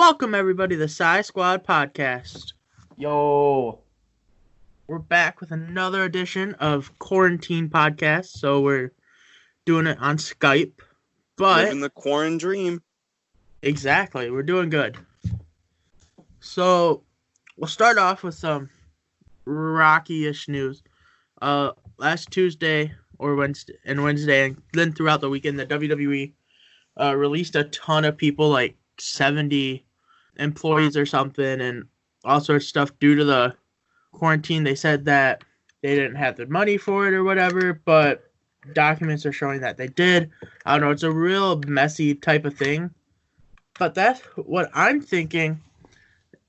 Welcome, everybody, to the SighSquadPodcast. Yo, We're back with another edition of Quarantine Podcast, so we're doing it on Skype, but living the quarantine dream. exactly, we're doing good. So, we'll start off with some rocky-ish news. Last Tuesday or Wednesday, and then throughout the weekend, the WWE released a ton of people, like 70 employees or something, and all sorts of stuff due to the quarantine. They said that they didn't have the money for it or whatever, but documents are showing that they did. I don't know, it's a real messy type of thing. But that's what I'm thinking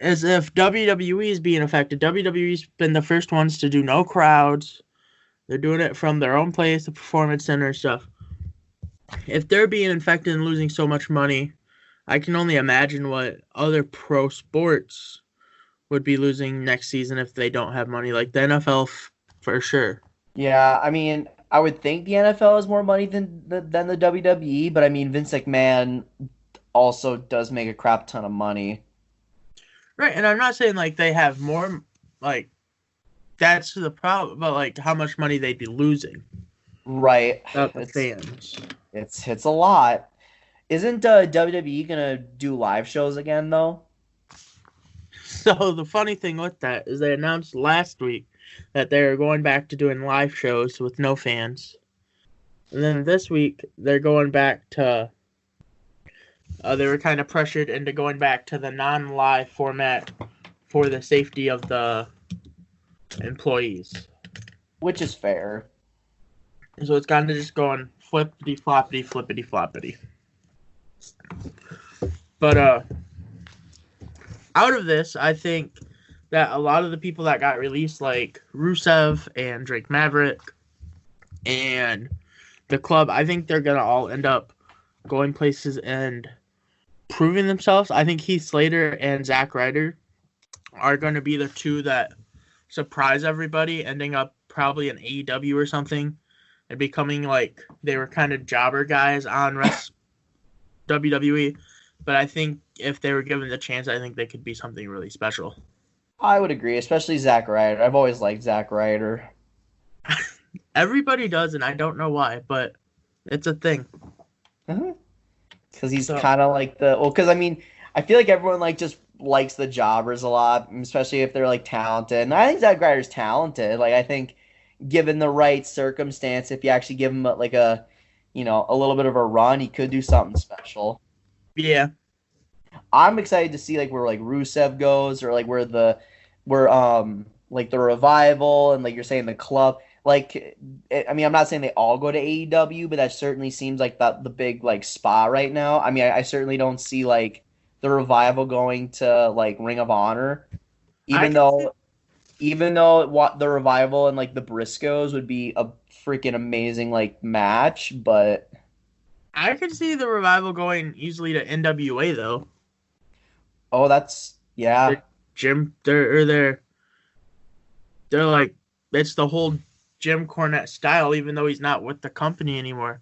is if WWE is being affected. WWE's been the first ones to do no crowds. They're doing it from their own place, the Performance Center and stuff. If they're being infected and losing so much money, I can only imagine what other pro sports would be losing next season if they don't have money, like the NFL for sure. yeah, I would think the NFL has more money than the WWE, but Vince McMahon also does make a crap ton of money. Right, and I'm not saying like they have more, like that's the problem, but like how much money they'd be losing. Right. The fans. It's a lot. Isn't WWE gonna do live shows again though? So the funny thing with that is they announced last week that they're going back to doing live shows with no fans. And then this week they're going back to they were kind of pressured into going back to the non-live format for the safety of the employees. Which is fair. So it's kind of just going flippity-floppity, flippity-floppity. But out of this, I think that a lot of the people that got released, like Rusev and Drake Maverick and the club, I think they're going to all end up going places and proving themselves. I think Heath Slater and Zack Ryder are going to be the two that surprise everybody, ending up probably in AEW or something and becoming like they were kind of jobber guys on WWE. But I think if they were given the chance, I think they could be something really special. I would agree, especially Zack Ryder. I've always liked Zack Ryder. Everybody does, and I don't know why, but it's a thing. Because he's kind of like I feel like everyone just likes the jobbers a lot, especially if they're talented. And I think Zack Ryder's talented. I think given the right circumstance, if you actually give him a little bit of a run, he could do something special. Yeah. I'm excited to see where Rusev goes, or where the Revival and you're saying the club. I'm not saying they all go to AEW, but that certainly seems like the big spot right now. I certainly don't see the Revival going to Ring of Honor, even though the Revival and the Briscoes would be a freaking amazing match, but I could see the Revival going easily to NWA though. Oh, that's yeah. They're it's the whole Jim Cornette style, even though he's not with the company anymore.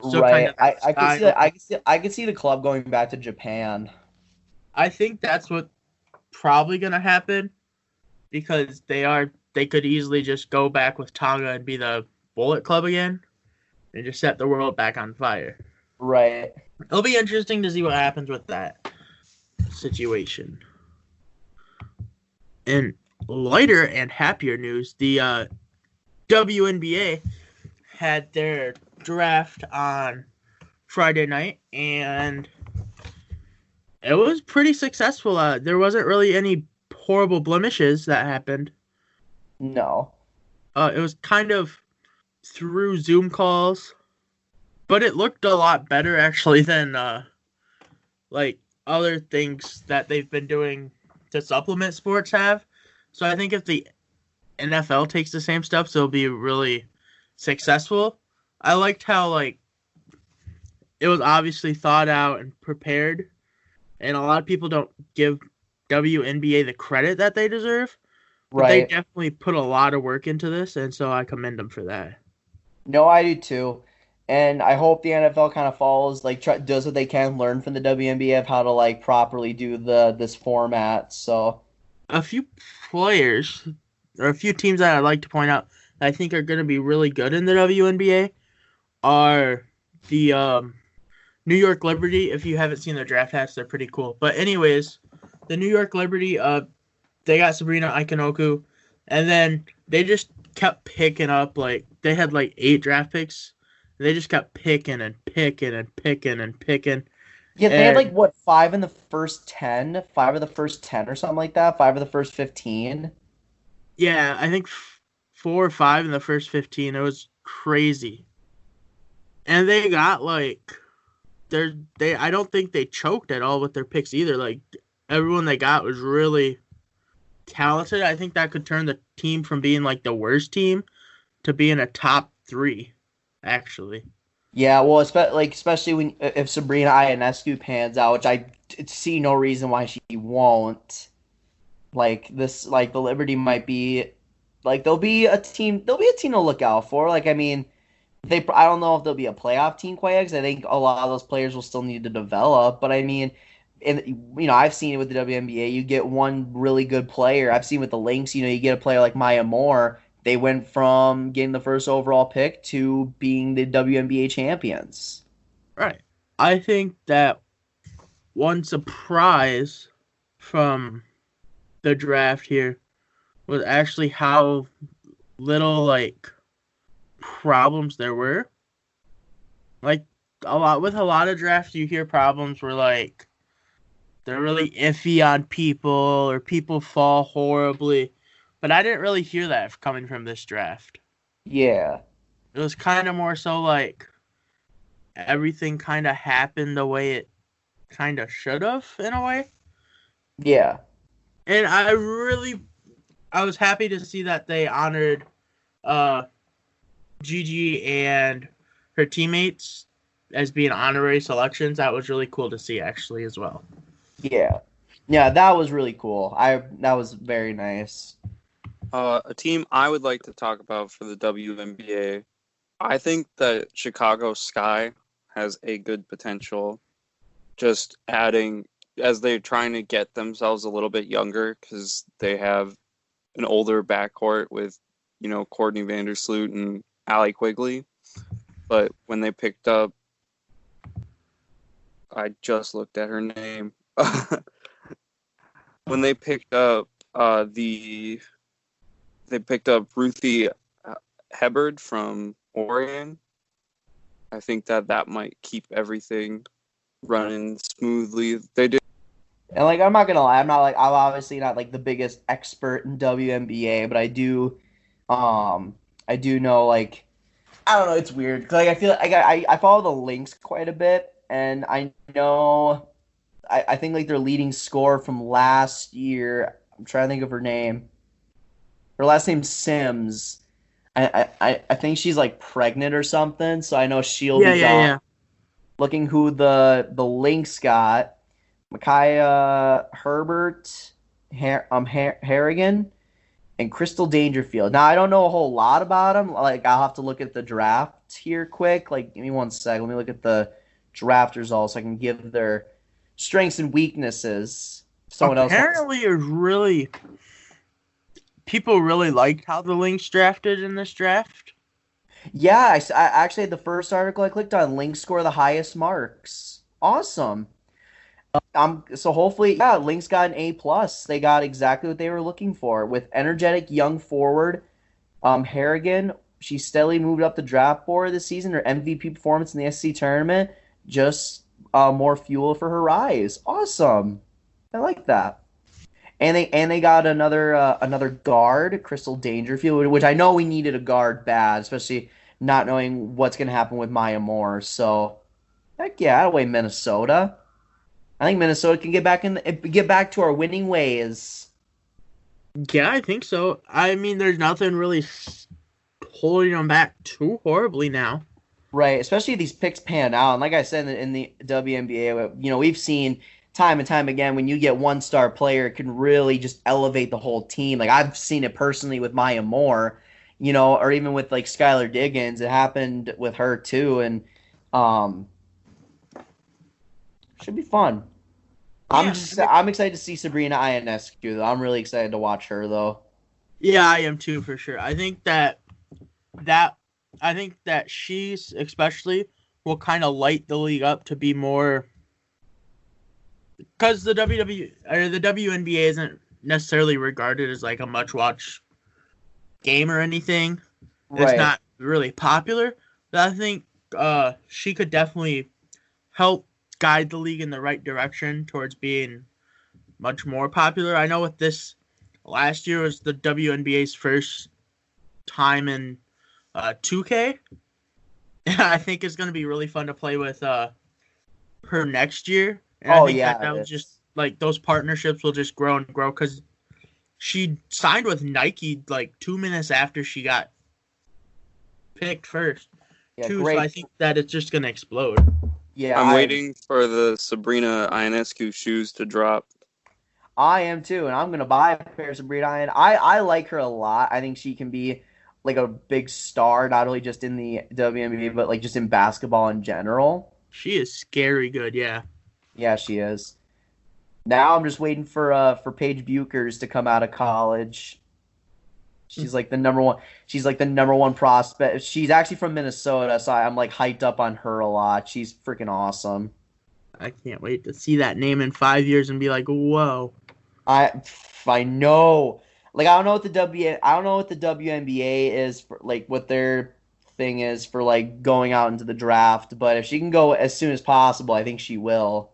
So right. I could see the club going back to Japan. I think that's what probably gonna happen because they could easily just go back with Tonga and be the Bullet Club again and just set the world back on fire. Right. It'll be interesting to see what happens with that situation. In lighter and happier news, the WNBA had their draft on Friday night, and it was pretty successful. There wasn't really any horrible blemishes that happened. No. It was kind of through Zoom calls, but it looked a lot better actually than other things that they've been doing to supplement sports have. So I think if the NFL takes the same steps, it'll be really successful. I liked how it was obviously thought out and prepared, and a lot of people don't give WNBA the credit that they deserve. But right. They definitely put a lot of work into this, and so I commend them for that. No, I do too. And I hope the NFL kind of follows, like, does what they can, learn from the WNBA of how to like properly do this format. So A few players or a few teams that I'd like to point out that I think are going to be really good in the WNBA are the New York Liberty. If you haven't seen their draft hats, they're pretty cool. But anyways, the New York Liberty, they got Sabrina Ikonoku, and then they just kept picking up. Like they had like 8 draft picks. And they just kept picking and picking and picking and picking. yeah, they had like And what, five in the first 10, five of the first 10 or something like that, five of the first 15. yeah, I think 4 or 5 in the first 15. It was crazy. And they got like they I don't think they choked at all with their picks either. Like everyone they got was really talented. I think that could turn the team from being like the worst team to being a top 3 actually. Yeah, well, especially when if Sabrina Ionescu pans out, which I see no reason why she won't. Like this, like the Liberty might be, like they'll be a team to look out for. Like I mean, I don't know if they'll be a playoff team quite yet, because I think a lot of those players will still need to develop. But I mean, and I've seen it with the WNBA. You get one really good player. I've seen with the Lynx. You get a player like Maya Moore. They went from getting the first overall pick to being the WNBA champions. Right. I think that one surprise from the draft here was actually how little like problems there were. Like a lot of drafts you hear problems where like they're really iffy on people or people fall horribly. But I didn't really hear that coming from this draft. Yeah, It was kind of more so like everything kind of happened the way it kind of should have in a way. yeah. And I was happy to see that they honored uh Gigi and her teammates as being honorary selections. That was really cool to see actually as well. Yeah. Yeah, that was really cool. That was very nice. A team I would like to talk about for the WNBA, I think that Chicago Sky has a good potential. Just adding, as they're trying to get themselves a little bit younger, because they have an older backcourt with, Courtney Vandersloot and Allie Quigley. But when they picked up, I just looked at her name. When they picked up they picked up Ruthie Hebard from Oregon. I think that might keep everything running smoothly. They did. And like I'm not gonna lie, I'm obviously not like the biggest expert in WNBA, but I do know, like, I don't know, it's weird. 'Cause, like I feel like I follow the Lynx quite a bit, and I know I think like their leading scorer from last year. I'm trying to think of her name. Her last name's Sims. I think she's like pregnant or something, so I know she'll Yeah, be yeah, gone. yeah. Looking who the Lynx got, Micaiah Herbert, Harrigan, and Crystal Dangerfield. Now I don't know a whole lot about them. Like I'll have to look at the draft here quick. Like give me one sec. Let me look at the draft results so I can give their strengths and weaknesses. If someone else wants. Apparently, it really people really liked how the Lynx drafted in this draft. Yeah, I actually the first article I clicked on, Lynx score the highest marks. Awesome. So hopefully, yeah, Lynx got an A+. They got exactly what they were looking for with energetic young forward. Harrigan, she steadily moved up the draft board this season. Her MVP performance in the SC tournament, just more fuel for her rise. Awesome, I like that. And they got another guard, Crystal Dangerfield, which I know we needed a guard bad, especially not knowing what's gonna happen with Maya Moore. So heck yeah, that way Minnesota. I think Minnesota can get back to our winning ways. Yeah, I think so. I mean, there's nothing really holding them back too horribly now. Right, especially if these picks pan out. And like I said in the WNBA, we've seen time and time again when you get one star player, it can really just elevate the whole team. Like I've seen it personally with Maya Moore. or even with like Skylar Diggins, it happened with her too, and should be fun. I'm excited to see Sabrina Ionescu though. I'm really excited to watch her though. Yeah, I am too for sure. I think that she's especially will kind of light the league up to be more, because the WNBA isn't necessarily regarded as like a much watch game or anything. Right. It's not really popular, but I think she could definitely help guide the league in the right direction towards being much more popular. I know with this last year was the WNBA's first time in 2K. And I think it's going to be really fun to play with her next year. And I think that was just like those partnerships will just grow and grow, because she signed with Nike like 2 minutes after she got picked first. Yeah, too, great. so I think that it's just going to explode. Yeah, I'm waiting for the Sabrina Ionescu shoes to drop. I am too, and I'm gonna buy a pair of Sabrina Ionescu. I like her a lot. I think she can be like a big star, not only just in the WNBA, but like just in basketball in general. She is scary good, yeah. Yeah, she is. Now I'm just waiting for Paige Buchers to come out of college. She's like the number one. She's like the number one prospect. She's actually from Minnesota, so I'm like hyped up on her a lot. She's freaking awesome. I can't wait to see that name in 5 years and be like, whoa. I know. Like I don't know what the WNBA is for, like what their thing is for like going out into the draft, but if she can go as soon as possible, I think she will.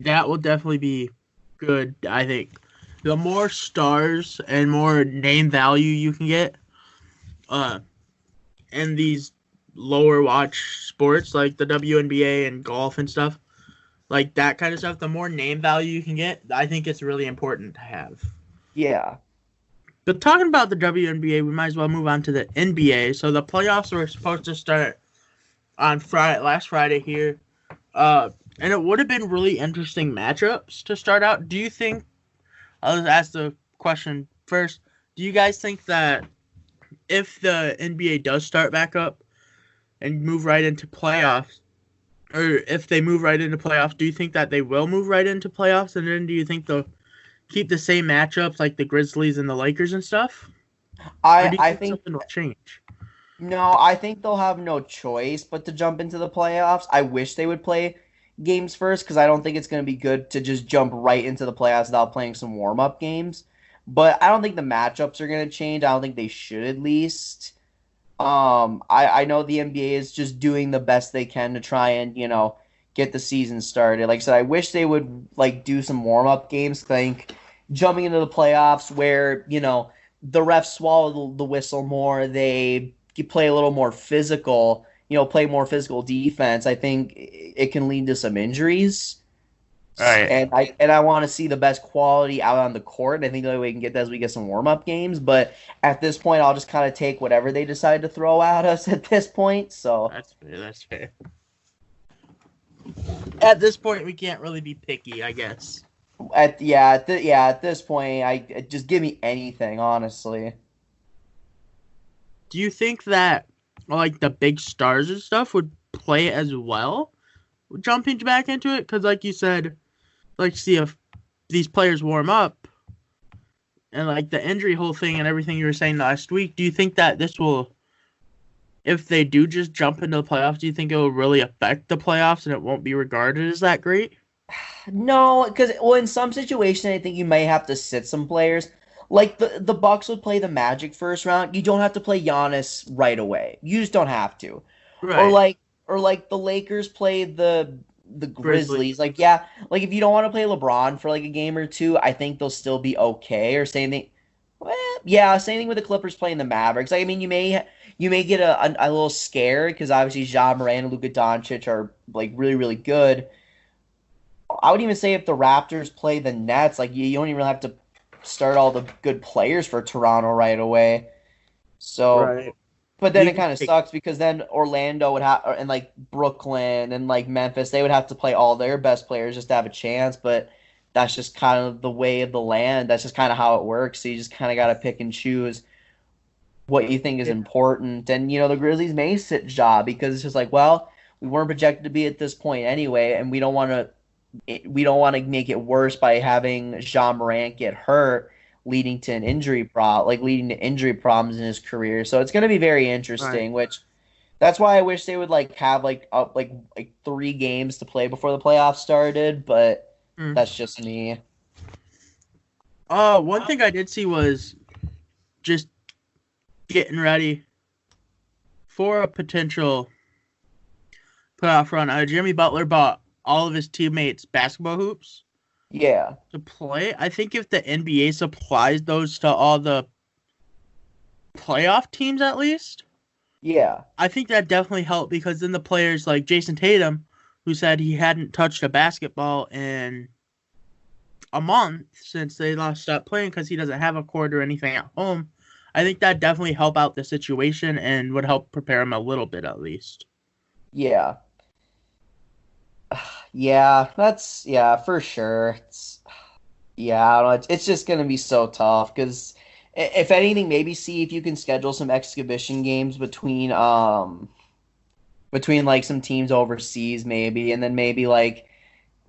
That will definitely be good, I think. The more stars and more name value you can get in these lower watch sports like the WNBA and golf and stuff, like that kind of stuff, the more name value you can get, I think it's really important to have. Yeah. But talking about the WNBA, we might as well move on to the NBA. So the playoffs were supposed to start on last Friday here. And it would have been really interesting matchups to start out. Do you think, I'll just ask the question first, do you guys think that if the NBA does start back up and move right into playoffs, or if they move right into playoffs, do you think that they will move right into playoffs? And then do you think they'll keep the same matchups like the Grizzlies and the Lakers and stuff? I think something will change. No, I think they'll have no choice but to jump into the playoffs. I wish they would play games first, because I don't think it's going to be good to just jump right into the playoffs without playing some warm-up games. But I don't think the matchups are going to change. I don't think they should, at least. I know the NBA is just doing the best they can to try and, get the season started. Like I said, I wish they would like do some warm-up games. I think jumping into the playoffs where, the refs swallow the whistle more, they play a little more physical, play more physical defense, I think it can lead to some injuries. Right. And I want to see the best quality out on the court. I think the only way we can get that is we get some warm-up games. But at this point, I'll just kind of take whatever they decide to throw at us at this point. So That's fair. At this point, we can't really be picky, I guess. At this point, just give me anything, honestly. Do you think that like the big stars and stuff would play as well, jumping back into it? Because like you said, like see if these players warm up and like the injury whole thing and everything you were saying last week, do you think that this will, if they do just jump into the playoffs, do you think it will really affect the playoffs and it won't be regarded as that great? No, because in some situations, I think you may have to sit some players. Like the Bucks would play the Magic first round. You don't have to play Giannis right away. You just don't have to. Right. Or like the Lakers play the Grizzlies. Like if you don't want to play LeBron for like a game or two, I think they'll still be okay. Or same thing. Well, yeah, same thing with the Clippers playing the Mavericks. Like, I mean, you may get a little scared because obviously Ja Morant and Luka Doncic are like really, really good. I would even say if the Raptors play the Nets, like you don't even have to start all the good players for Toronto right away. So, Right. But then it kind of sucks because then Orlando would have, and like Brooklyn and like Memphis, they would have to play all their best players just to have a chance. But that's just kind of the way of the land. That's just kind of how it works. So you just kind of got to pick and choose. what you think is important. And, the Grizzlies may sit Ja because it's just like, well, we weren't projected to be at this point anyway, and we don't want to make it worse by having Ja Morant get hurt, leading to leading to injury problems in his career. So it's going to be very interesting, which that's why I wish they would have 3 games to play before the playoffs started, but that's just me. One thing I did see was just getting ready for a potential playoff run. Jimmy Butler bought all of his teammates basketball hoops. Yeah. To play. I think if the NBA supplies those to all the playoff teams at least. Yeah. I think that definitely helped because then the players like Jason Tatum, who said he hadn't touched a basketball in a month since they stopped playing because he doesn't have a court or anything at home. I think that definitely helped out the situation and would help prepare him a little bit at least. Yeah. Yeah, for sure. I don't know. It's just going to be so tough because if anything, maybe see if you can schedule some exhibition games between some teams overseas maybe, and then maybe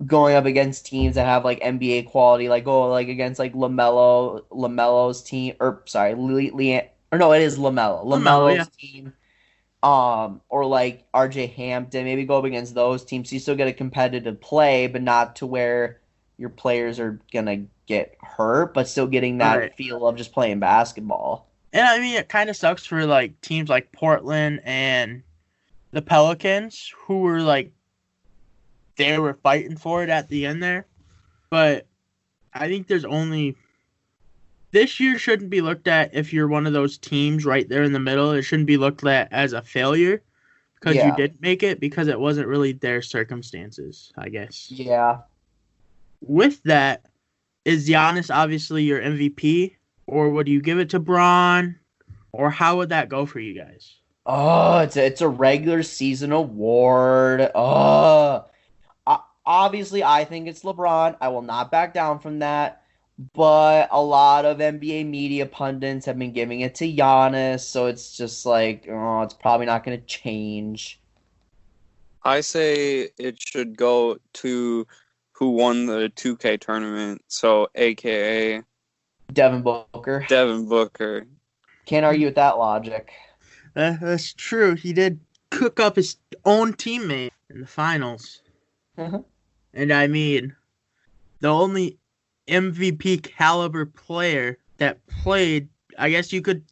going up against teams that have NBA quality, against LaMelo's team, or sorry, it is LaMelo's team. Or RJ Hampton, maybe go up against those teams so you still get a competitive play, but not to where your players are gonna get hurt, but still getting that feel of just playing basketball. And I mean, it kind of sucks for teams like Portland and the Pelicans, who were they were fighting for it at the end there. But I think this year shouldn't be looked at if you're one of those teams right there in the middle. It shouldn't be looked at as a failure because you didn't make it because it wasn't really their circumstances, I guess. Yeah. With that, is Giannis obviously your MVP, or would you give it to Bron, or how would that go for you guys? Oh, it's a regular season award. Obviously, I think it's LeBron. I will not back down from that. But a lot of NBA media pundits have been giving it to Giannis, so it's just it's probably not going to change. I say it should go to who won the 2K tournament, so a.k.a. Devin Booker. Can't argue with that logic. That's true. He did cook up his own teammate in the finals. And I mean, the only MVP caliber player that played, I guess you could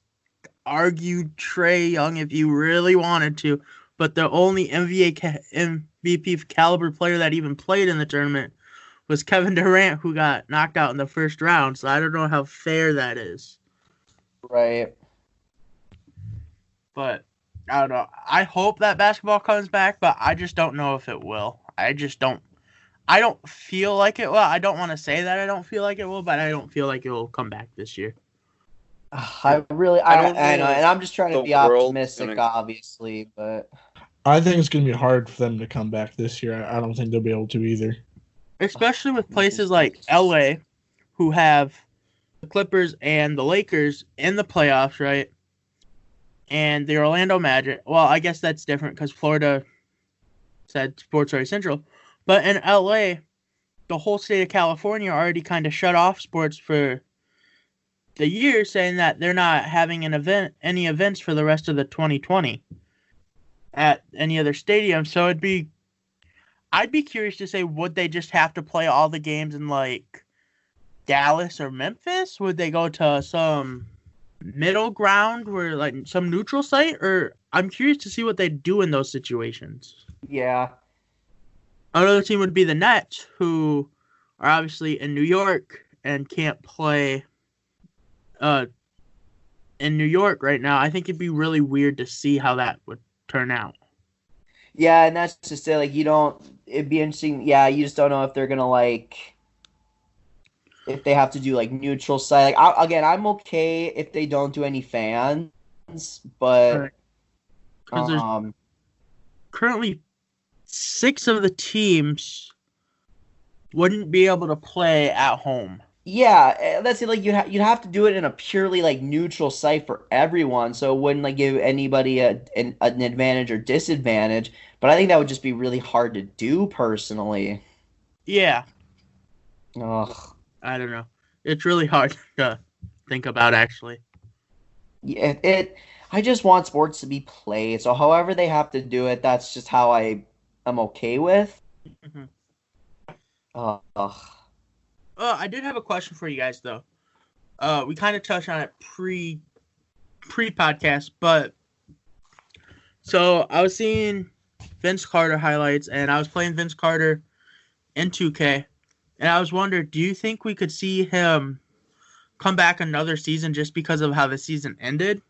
argue Trae Young if you really wanted to, but the only MVP caliber player that even played in the tournament was Kevin Durant, who got knocked out in the first round. So I don't know how fair that is. Right. But I don't know. I hope that basketball comes back, but I just don't know if it will. I don't feel like it will. I don't want to say that I don't feel like it will, but I don't feel like it will come back this year. I know, and I'm just trying to be optimistic, obviously, but I think it's going to be hard for them to come back this year. I don't think they'll be able to either. Especially with places like LA, who have the Clippers and the Lakers in the playoffs, right? And the Orlando Magic. Well, I guess that's different because Florida said Sports Story Central. But in LA, the whole state of California already kind of shut off sports for the year, saying that they're not having any events for the rest of the 2020 at any other stadium. So I'd be curious to say, would they just have to play all the games in Dallas or Memphis? Would they go to some middle ground where some neutral site? Or I'm curious to see what they do in those situations. Yeah. Another team would be the Nets, who are obviously in New York and can't play in New York right now. I think it'd be really weird to see how that would turn out. Yeah, and that's just it. It'd be interesting. Yeah, you just don't know if they're gonna if they have to do neutral site. I'm okay if they don't do any fans, but because there's currently 6 of the teams wouldn't be able to play at home. Yeah, that's it. Like you'd have to do it in a purely like neutral site for everyone, so it wouldn't like give anybody an advantage or disadvantage. But I think that would just be really hard to do personally. Yeah, Ugh. I don't know. It's really hard to think about, actually. Yeah, I just want sports to be played. So however they have to do it, that's just how I'm okay with. Hmm. Ugh. I did have a question for you guys, though. We kind of touched on it pre-podcast, but so I was seeing Vince Carter highlights, and I was playing Vince Carter in 2K, and I was wondering, do you think we could see him come back another season just because of how the season ended,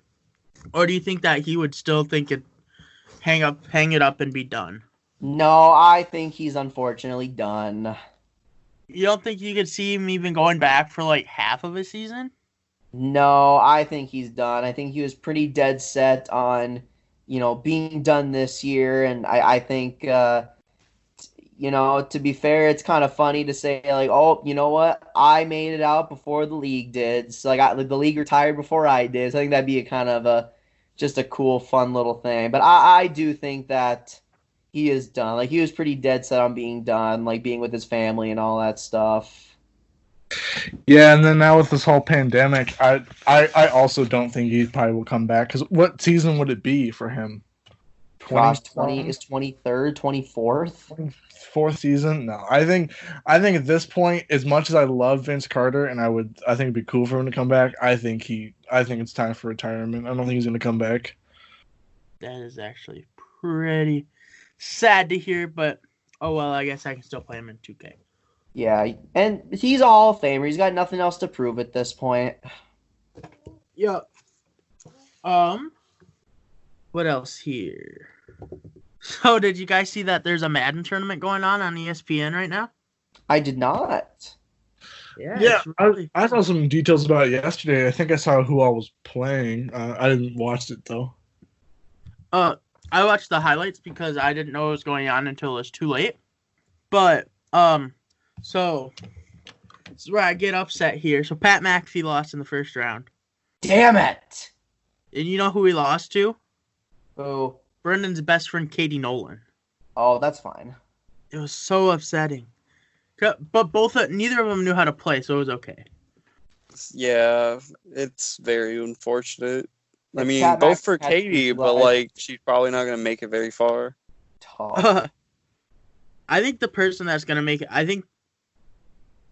or do you think that he would still think it hang it up and be done? No, I think he's unfortunately done. You don't think you could see him even going back for like half of a season? No, I think he's done. I think he was pretty dead set on, being done this year, and I think to be fair, it's kind of funny to say like, oh, you know what? I made it out before the league did. So the league retired before I did. So I think that'd be a kind of just a cool, fun little thing. But I do think that he is done. Like he was pretty dead set on being done, like being with his family and all that stuff. Yeah, and then now with this whole pandemic, I also don't think he probably will come back. Because what season would it be for him? Gosh, 23rd, 24th. Fourth season? No, I think at this point, as much as I love Vince Carter and I think it'd be cool for him to come back. I think it's time for retirement. I don't think he's going to come back. That is actually pretty sad to hear, but oh well, I guess I can still play him in 2K. Yeah, and he's a Hall of Famer. He's got nothing else to prove at this point. Yeah. What else here? So, did you guys see that there's a Madden tournament going on ESPN right now? I did not. Yeah, I saw some details about it yesterday. I think I saw who all was playing. I didn't watch it though. I watched the highlights because I didn't know what was going on until it was too late. But so this is where I get upset here. So Pat McAfee lost in the first round. Damn it! And you know who he lost to? Oh. Brendan's best friend, Katie Nolan. Oh, that's fine. It was so upsetting. But neither of them knew how to play, so it was okay. Yeah, it's very unfortunate. I mean, Pat both for McAfee Katie, but like she's probably not gonna make it very far. I think the person that's gonna make it. I think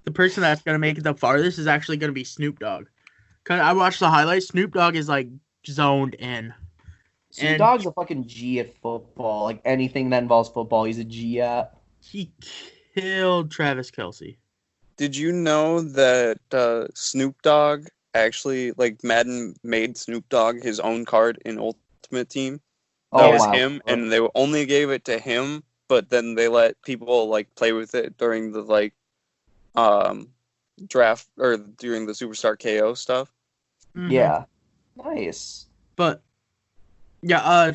the person that's gonna make it the farthest is actually gonna be Snoop Dogg. Cause I watched the highlights. Snoop Dogg is like zoned in. Snoop Dogg's a fucking G at football. Like anything that involves football, he's a G at. He killed Travis Kelce. Did you know that Snoop Dogg actually, like Madden made Snoop Dogg his own card in Ultimate Team? That was him, and they only gave it to him, but then they let people like play with it during the like draft or during the Superstar KO stuff. Mm-hmm. Yeah, nice. But yeah,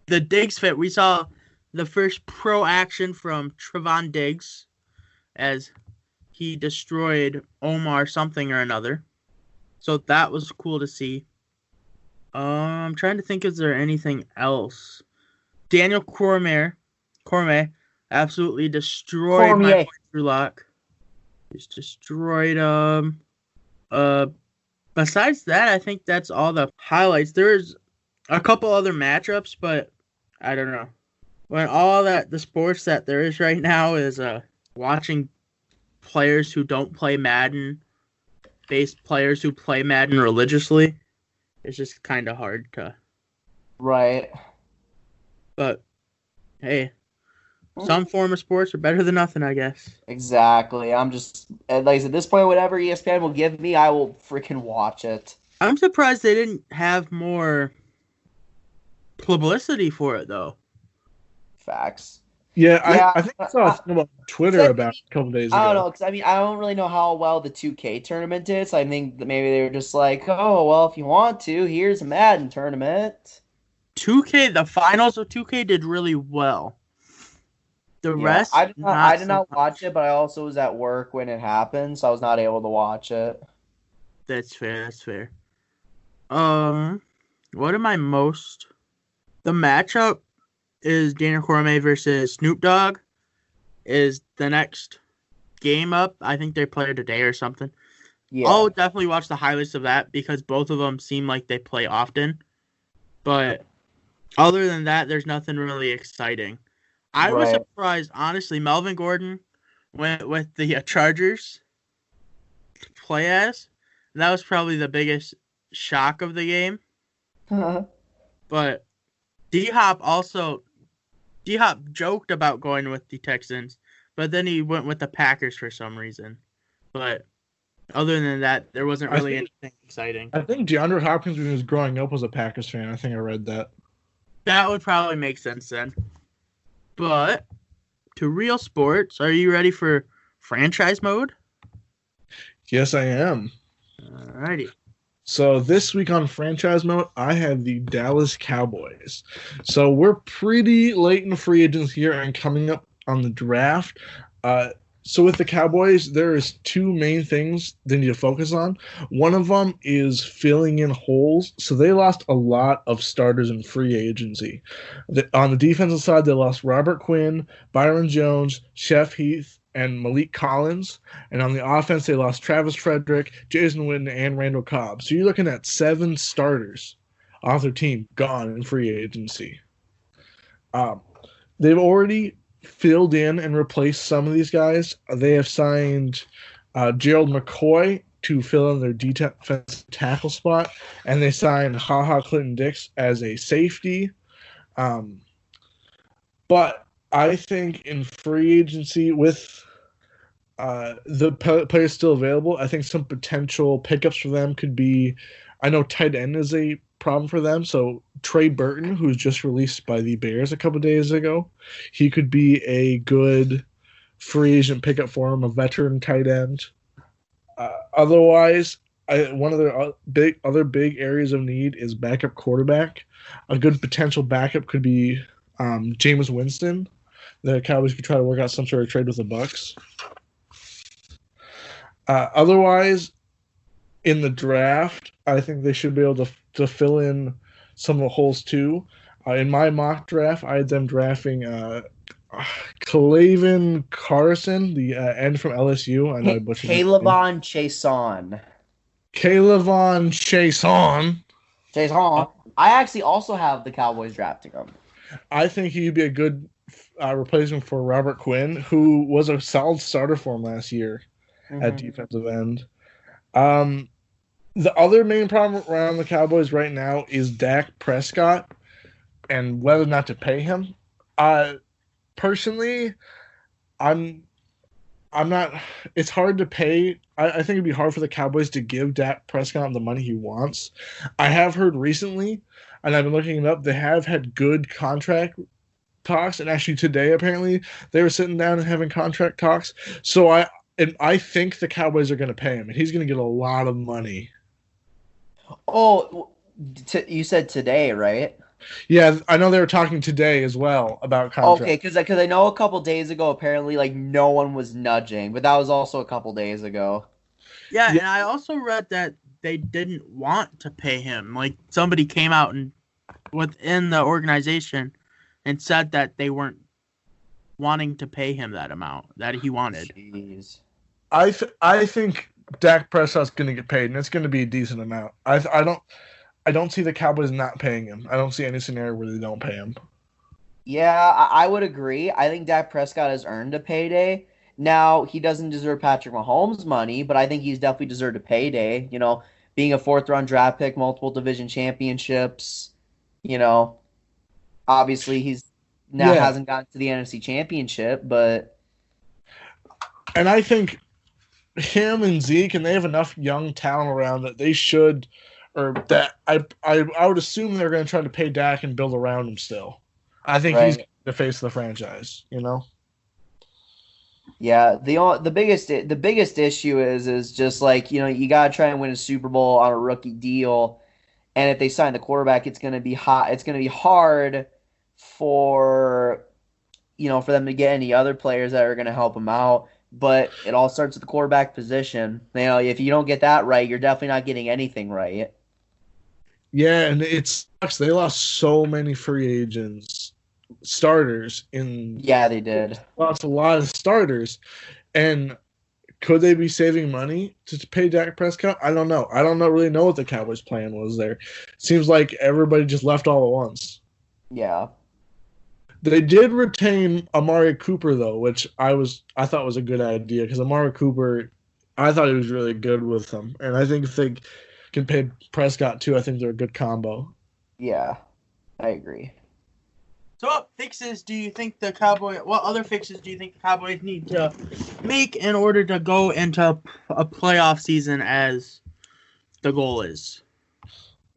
the Diggs fit. We saw the first pro action from Trevon Diggs as he destroyed Omar something or another. So that was cool to see. I'm trying to think, is there anything else? Daniel Cormier absolutely destroyed my Drew Lock. Just destroyed besides that, I think that's all the highlights. There's a couple other matchups, but I don't know. When all that the sports that there is right now is watching players who don't play Madden, based players who play Madden religiously, it's just kind of hard to. Right. But hey, some form of sports are better than nothing, I guess. Exactly. I'm just like I said, at this point, whatever ESPN will give me, I will freaking watch it. I'm surprised they didn't have more publicity for it, though. Facts. Yeah, I think I saw something about Twitter about a couple days ago. I don't know, because I don't really know how well the 2K tournament did, so I think that maybe they were just like, oh, well, if you want to, here's a Madden tournament. 2K, the finals of 2K did really well. The Yeah, rest, I not did so not much. watch it, but I also was at work when it happened, so I was not able to watch it. That's fair. That's fair. What am I most? The matchup is Daniel Cormier versus Snoop Dogg. Is the next game up? I think they play today or something. Yeah. I'll definitely watch the highlights of that because both of them seem like they play often. But other than that, there's nothing really exciting. I was Right. surprised, honestly. Melvin Gordon went with the Chargers to play as. That was probably the biggest shock of the game. But D-Hop joked about going with the Texans, but then he went with the Packers for some reason. But other than that, there wasn't really anything exciting. I think DeAndre Hopkins, when he was growing up, was a Packers fan. I think I read that. That would probably make sense then. But to real sports, are you ready for franchise mode? Yes, I am. Alrighty. So this week on franchise mode, I have the Dallas Cowboys. So we're pretty late in free agents here and coming up on the draft. So with the Cowboys, there is two main things they need to focus on. One of them is filling in holes. So they lost a lot of starters in free agency. On the defensive side, they lost Robert Quinn, Byron Jones, Chef Heath, and Malik Collins. And on the offense, they lost Travis Frederick, Jason Witten, and Randall Cobb. So you're looking at 7 starters off their team gone in free agency. They've already filled in and replaced some of these guys. They have signed Gerald McCoy to fill in their defensive tackle spot, and they signed HaHa Clinton-Dix as a safety. But I think in free agency, with the players still available, I think some potential pickups for them could be, I know tight end is a problem for them, so Trey Burton, who was just released by the Bears a couple days ago, he could be a good free agent pickup for him, a veteran tight end. Otherwise, one of the other big areas of need is backup quarterback. A good potential backup could be Jameis Winston. The Cowboys could try to work out some sort of trade with the Bucs. Otherwise, in the draft, I think they should be able to fill in some of the holes too. In my mock draft, I had them drafting Clavin Carson, the end from LSU. I know I butchered his name. Calebon Chason. Calebon Chason. I actually also have the Cowboys drafting him. I think he'd be a good replacement for Robert Quinn, who was a solid starter for him last year at defensive end. The other main problem around the Cowboys right now is Dak Prescott and whether or not to pay him. Personally, I'm not. It's hard to pay. I think it'd be hard for the Cowboys to give Dak Prescott the money he wants. I have heard recently, and I've been looking it up, they have had good contract talks, and actually today apparently they were sitting down and having contract talks. So I think the Cowboys are going to pay him, and he's going to get a lot of money. Oh, you said today, right? Yeah, I know they were talking today as well about contract. Okay, because I know a couple days ago apparently like no one was nudging, but that was also a couple days ago. Yeah, and I also read that they didn't want to pay him. Like somebody came out and within the organization and said that they weren't wanting to pay him that amount that he wanted. Jeez. I think Dak Prescott's going to get paid, and it's going to be a decent amount. I don't see the Cowboys not paying him. I don't see any scenario where they don't pay him. Yeah, I would agree. I think Dak Prescott has earned a payday. Now, he doesn't deserve Patrick Mahomes' money, but I think he's definitely deserved a payday. You know, being a 4th-round draft pick, multiple division championships, you know, obviously he's now hasn't gotten to the NFC Championship, but... And I think him and Zeke, and they have enough young talent around that they should, or that I would assume they're going to try to pay Dak and build around him still. I think he's the face of the franchise, you know? Yeah, the biggest issue is just like, you know, you gotta try and win a Super Bowl on a rookie deal, and if they sign the quarterback, it's gonna be hot. It's gonna be hard for, for them to get any other players that are going to help them out. But it all starts with the quarterback position. If you don't get that right, you're definitely not getting anything right. Yeah, and it sucks. They lost so many free agents, starters Yeah, they did. Lost a lot of starters, and could they be saving money to pay Dak Prescott? I don't know. I don't really know what the Cowboys' plan was there. Seems like everybody just left all at once. Yeah. They did retain Amari Cooper though, which I thought was a good idea because Amari Cooper, I thought he was really good with them, and I think if they can pay Prescott too, I think they're a good combo. Yeah, I agree. So what other fixes do you think the Cowboys need to make in order to go into a playoff season as the goal is?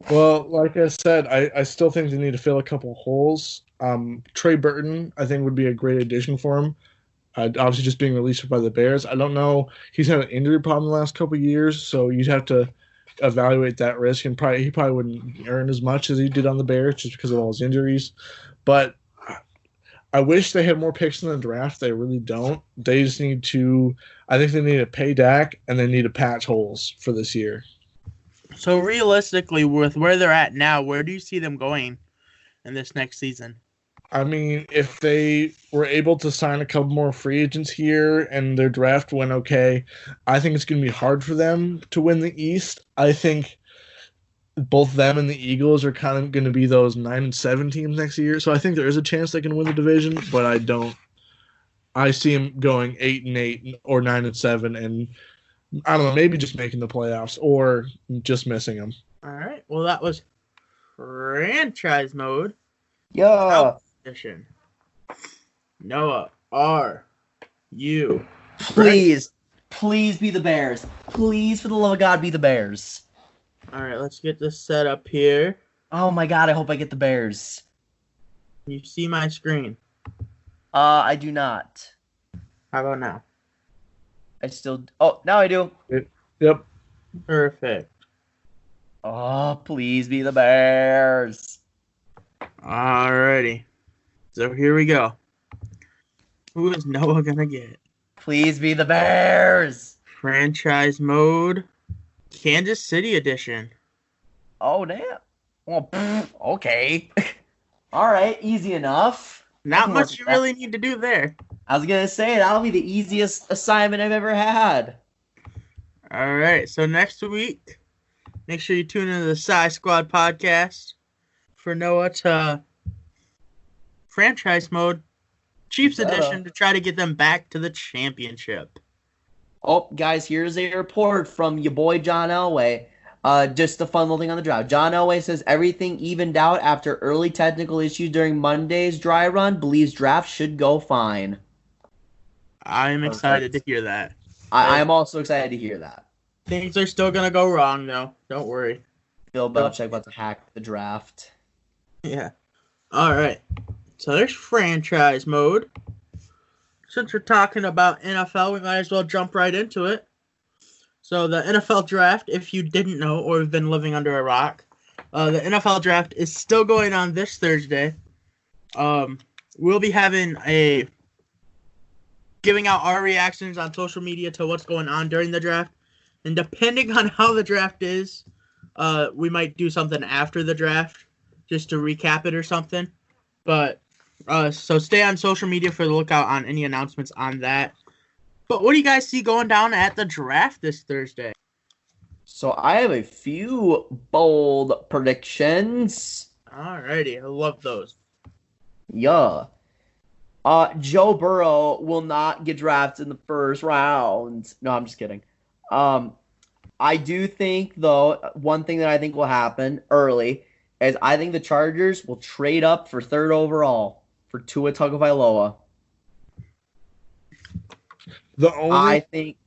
Well, like I said, I still think they need to fill a couple holes. Trey Burton, I think, would be a great addition for him. Obviously, just being released by the Bears. I don't know. He's had an injury problem the last couple of years, so you'd have to evaluate that risk. And he probably wouldn't earn as much as he did on the Bears just because of all his injuries. But I wish they had more picks in the draft. They really don't. They just need to – I think they need to pay Dak, and they need to patch holes for this year. So realistically, with where they're at now, where do you see them going in this next season? I mean, if they were able to sign a couple more free agents here and their draft went okay, I think it's going to be hard for them to win the East. I think both them and the Eagles are kind of going to be those 9-7 teams next year. So I think there is a chance they can win the division, but I don't. I see them going 8-8 or 9-7, and I don't know, maybe just making the playoffs or just missing them. All right. Well, that was franchise mode. Yeah. Edition. Noah, are you? Please be the Bears. Please, for the love of God, be the Bears. All right, let's get this set up here. Oh my God, I hope I get the Bears. You see my screen? I do not. How about now? Oh, now I do. Yep. Perfect. Oh, please be the Bears. Alrighty. So here we go. Who is Noah gonna get? Please be the Bears. Franchise mode. Kansas City edition. Oh, damn. Well, okay. All right, easy enough. Not much you really need to do there. I was going to say, that'll be the easiest assignment I've ever had. All right, so next week, make sure you tune into the SighSquadPodcast for Noah to franchise mode, Chiefs edition, to try to get them back to the championship. Oh, guys, here's a report from your boy John Elway. Just a fun little thing on the draft. John Elway says everything evened out after early technical issues during Monday's dry run. Believes draft should go fine. I'm excited to hear that. I'm also excited to hear that. Things are still going to go wrong, though. Don't worry. Bill Belichick about to hack the draft. Yeah. All right. So there's franchise mode. Since we're talking about NFL, we might as well jump right into it. So the NFL draft, if you didn't know or have been living under a rock, the NFL draft is still going on this Thursday. We'll be giving out our reactions on social media to what's going on during the draft. And depending on how the draft is, we might do something after the draft just to recap it or something. But so stay on social media for the lookout on any announcements on that. But what do you guys see going down at the draft this Thursday? So I have a few bold predictions. Alrighty, I love those. Yeah. Joe Burrow will not get drafted in the first round. No, I'm just kidding. I do think, though, one thing that I think will happen early is I think the Chargers will trade up for third overall for Tua Tagovailoa. I think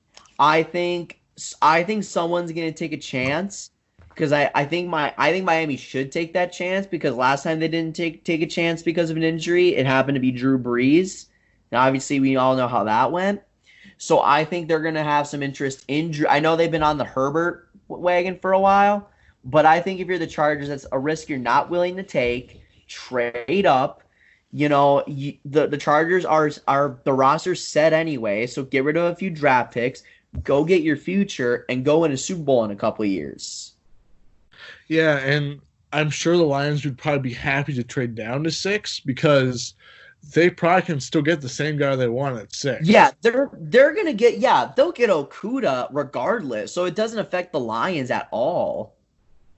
someone's gonna take a chance because I think Miami should take that chance because last time they didn't take a chance because of an injury. It happened to be Drew Brees. Now obviously we all know how that went. So I think they're gonna have some interest in Drew. I know they've been on the Herbert wagon for a while, but I think if you're the Chargers, that's a risk you're not willing to take. Trade up. The Chargers are the roster's set anyway, so get rid of a few draft picks, go get your future, and go win a Super Bowl in a couple of years. Yeah, and I'm sure the Lions would probably be happy to trade down to 6 because they probably can still get the same guy they want at 6. Yeah, they're gonna get they'll get Okuda regardless, so it doesn't affect the Lions at all.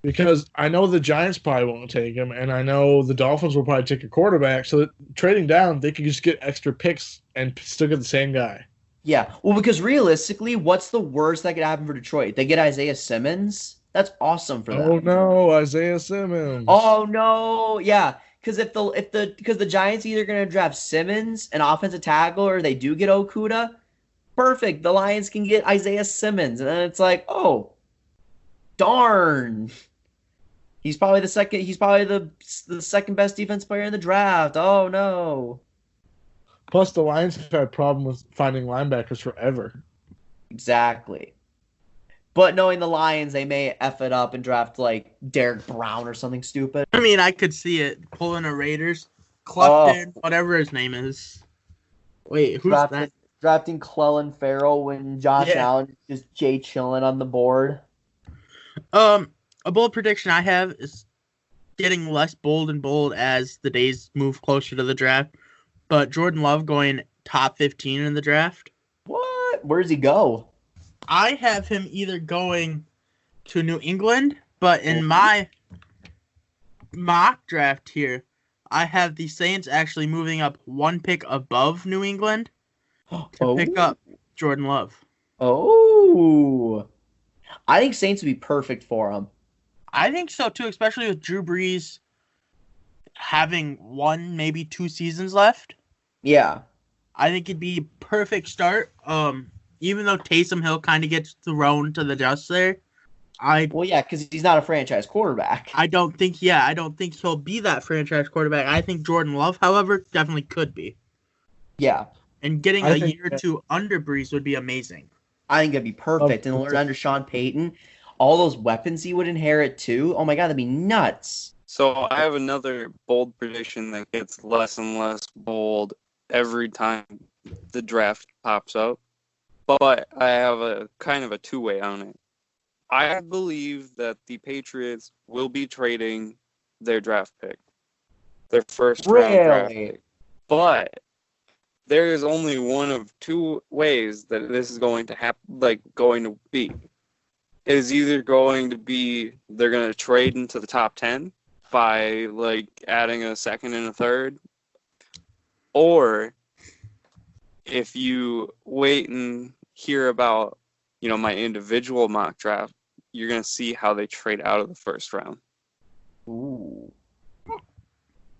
Because I know the Giants probably won't take him, and I know the Dolphins will probably take a quarterback. So that trading down, they could just get extra picks and still get the same guy. Yeah, well, because realistically, what's the worst that could happen for Detroit? They get Isaiah Simmons. That's awesome for them. Oh no, Isaiah Simmons. Oh no, yeah, because because the Giants either gonna draft Simmons, an offensive tackle, or they do get Okuda. Perfect. The Lions can get Isaiah Simmons, and then it's like, oh, darn. He's probably the second. He's probably the second best defense player in the draft. Oh no. Plus, the Lions have had problems with finding linebackers forever. Exactly. But knowing the Lions, they may F it up and draft like Derek Brown or something stupid. I mean, I could see it pulling a Raiders, Clifton, whatever his name is. Wait, who's that? Drafting Clellan Ferrell when Josh Allen is just Jay chilling on the board. A bold prediction I have is getting less bold and bold as the days move closer to the draft. But Jordan Love going top 15 in the draft. What? Where does he go? I have him either going to New England, but in my mock draft here, I have the Saints actually moving up one pick above New England to pick up Jordan Love. Oh. I think Saints would be perfect for him. I think so too, especially with Drew Brees having 1, maybe 2 seasons left. Yeah. I think it'd be a perfect start. Even though Taysom Hill kind of gets thrown to the dust there. Because he's not a franchise quarterback. I don't think he'll be that franchise quarterback. I think Jordan Love, however, definitely could be. Yeah. And getting a year or two under Brees would be amazing. I think it'd be perfect. And learn under Sean Payton, all those weapons he would inherit too. Oh my God, that'd be nuts. So I have another bold prediction that gets less and less bold every time the draft pops up. But I have a kind of a two-way on it. I believe that the Patriots will be trading their draft pick, their first round draft pick. But there is only one of 2 ways that this is going to happen, going to be. It is either going to be they're going to trade into the top 10 by adding a second and a third, or if you wait and hear about my individual mock draft, you're going to see how they trade out of the first round. Ooh.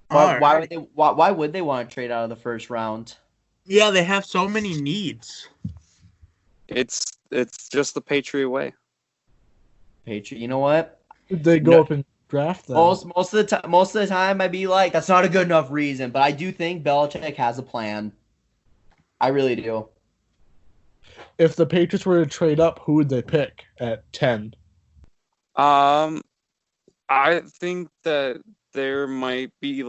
Why would they want to trade out of the first round? Yeah, they have so many needs. It's just the Patriot way. You know what? They go up and draft them. Most of the time, I'd be like, that's not a good enough reason. But I do think Belichick has a plan. I really do. If the Patriots were to trade up, who would they pick at 10? I think that there might be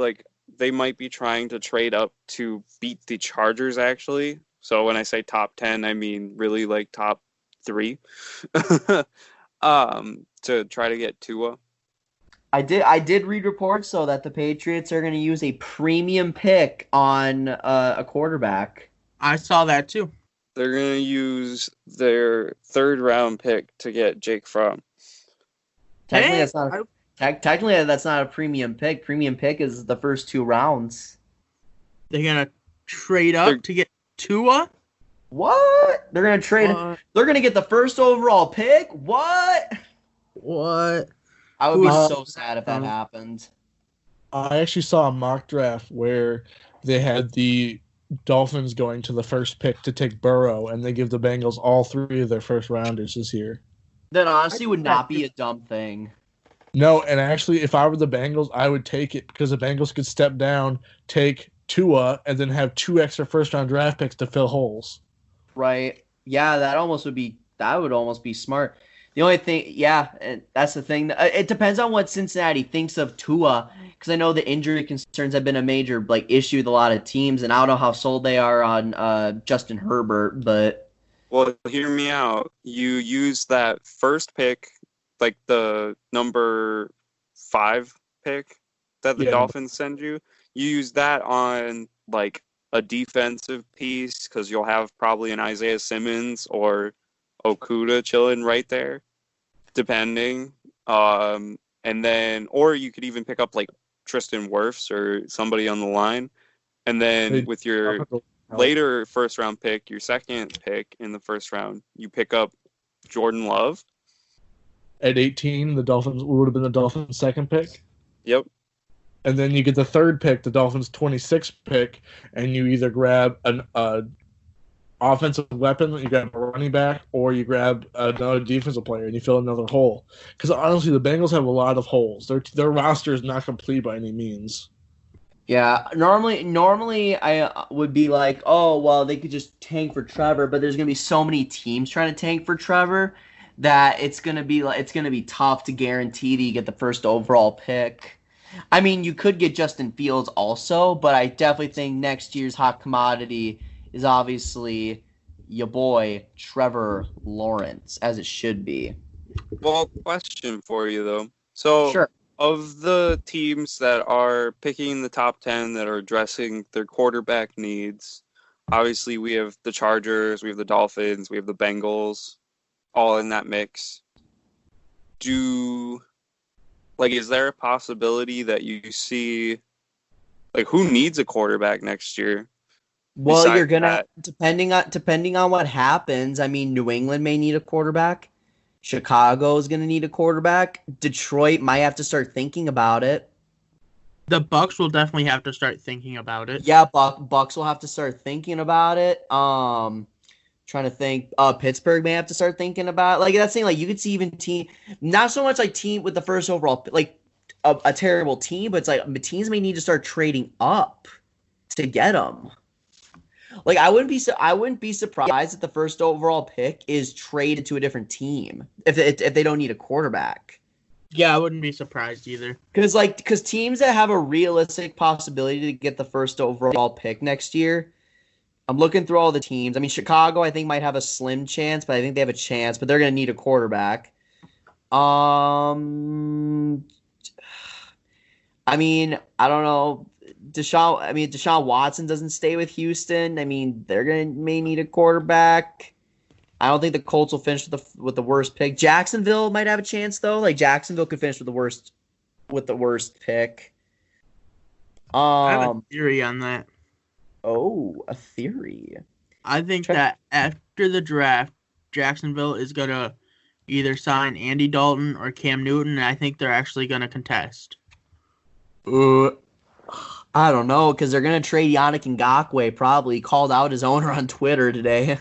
they might be trying to trade up to beat the Chargers actually. So when I say top 10, I mean really top 3. To try to get Tua. I did read reports so that the Patriots are going to use a premium pick on a quarterback. I saw that too. They're going to use their 3rd round pick to get Jake Fromm. Technically, that's not a premium pick. Premium pick is the first 2 rounds. They're going to trade up to get Tua? What? They're going to trade. They're going to get the first overall pick? What? I would be so sad if that happened. I actually saw a mock draft where they had the Dolphins going to the first pick to take Burrow, and they give the Bengals all 3 of their first rounders this year. That honestly would not be a dumb thing. No, and actually, if I were the Bengals, I would take it because the Bengals could step down, take Tua, and then have 2 extra first-round draft picks to fill holes. Right. Yeah, that would almost be smart. The only thing, yeah, and that's the thing. It depends on what Cincinnati thinks of Tua, because I know the injury concerns have been a major issue with a lot of teams, and I don't know how sold they are on Justin Herbert, but Well, hear me out. You use that first pick, like the number 5 pick that the Yeah. Dolphins send you. You use that on like a defensive piece because you'll have probably an Isaiah Simmons or Okuda chilling right there, depending. And then, or you could even pick up like Tristan Wirfs or somebody on the line, and then with your later first round pick, your second pick in the first round, you pick up Jordan Love. At 18, the Dolphins would have been the Dolphins' second pick. Yep. And then you get the third pick, the Dolphins' 26th pick, and you either grab an offensive weapon, you grab a running back, or you grab another defensive player and you fill another hole. Because honestly, the Bengals have a lot of holes. Their roster is not complete by any means. yeah, normally I would be like, oh well, they could just tank for Trevor, but there's gonna be so many teams trying to tank for Trevor that it's gonna be tough to guarantee that you get the first overall pick. I mean, you could get Justin Fields also, but I definitely think next year's hot commodity is obviously your boy Trevor Lawrence, as it should be. Well, question for you though. So, Sure. of the teams that are picking the top 10 that are addressing their quarterback needs, obviously we have the Chargers, we have the Dolphins, we have the Bengals, all in that mix. Is there a possibility that you see, who needs a quarterback next year? Well, Besides you're gonna that? depending on what happens. I mean, New England may need a quarterback. Chicago is gonna need a quarterback. Detroit might have to start thinking about it. The Bucks will definitely have to start thinking about it. Yeah, Bucks will have to start thinking about it. Trying to think. Pittsburgh may have to start thinking about it. That's thing. You could see even team, not so much team with the first overall, a terrible team, but it's teams may need to start trading up to get them. I wouldn't be surprised if the first overall pick is traded to a different team if they don't need a quarterback. Yeah, I wouldn't be surprised either. Because teams that have a realistic possibility to get the first overall pick next year, I'm looking through all the teams. I mean, Chicago, I think, might have a slim chance, but I think they have a chance. But they're going to need a quarterback. I mean, I don't know. Deshaun Watson doesn't stay with Houston. I mean, may need a quarterback. I don't think the Colts will finish with the worst pick. Jacksonville might have a chance though. Jacksonville could finish with the worst pick. I have a theory on that. Oh, a theory. I think that after the draft, Jacksonville is gonna either sign Andy Dalton or Cam Newton, and I think they're actually gonna contest. I don't know, because they're going to trade Yannick Ngakoue, probably. He called out his owner on Twitter today.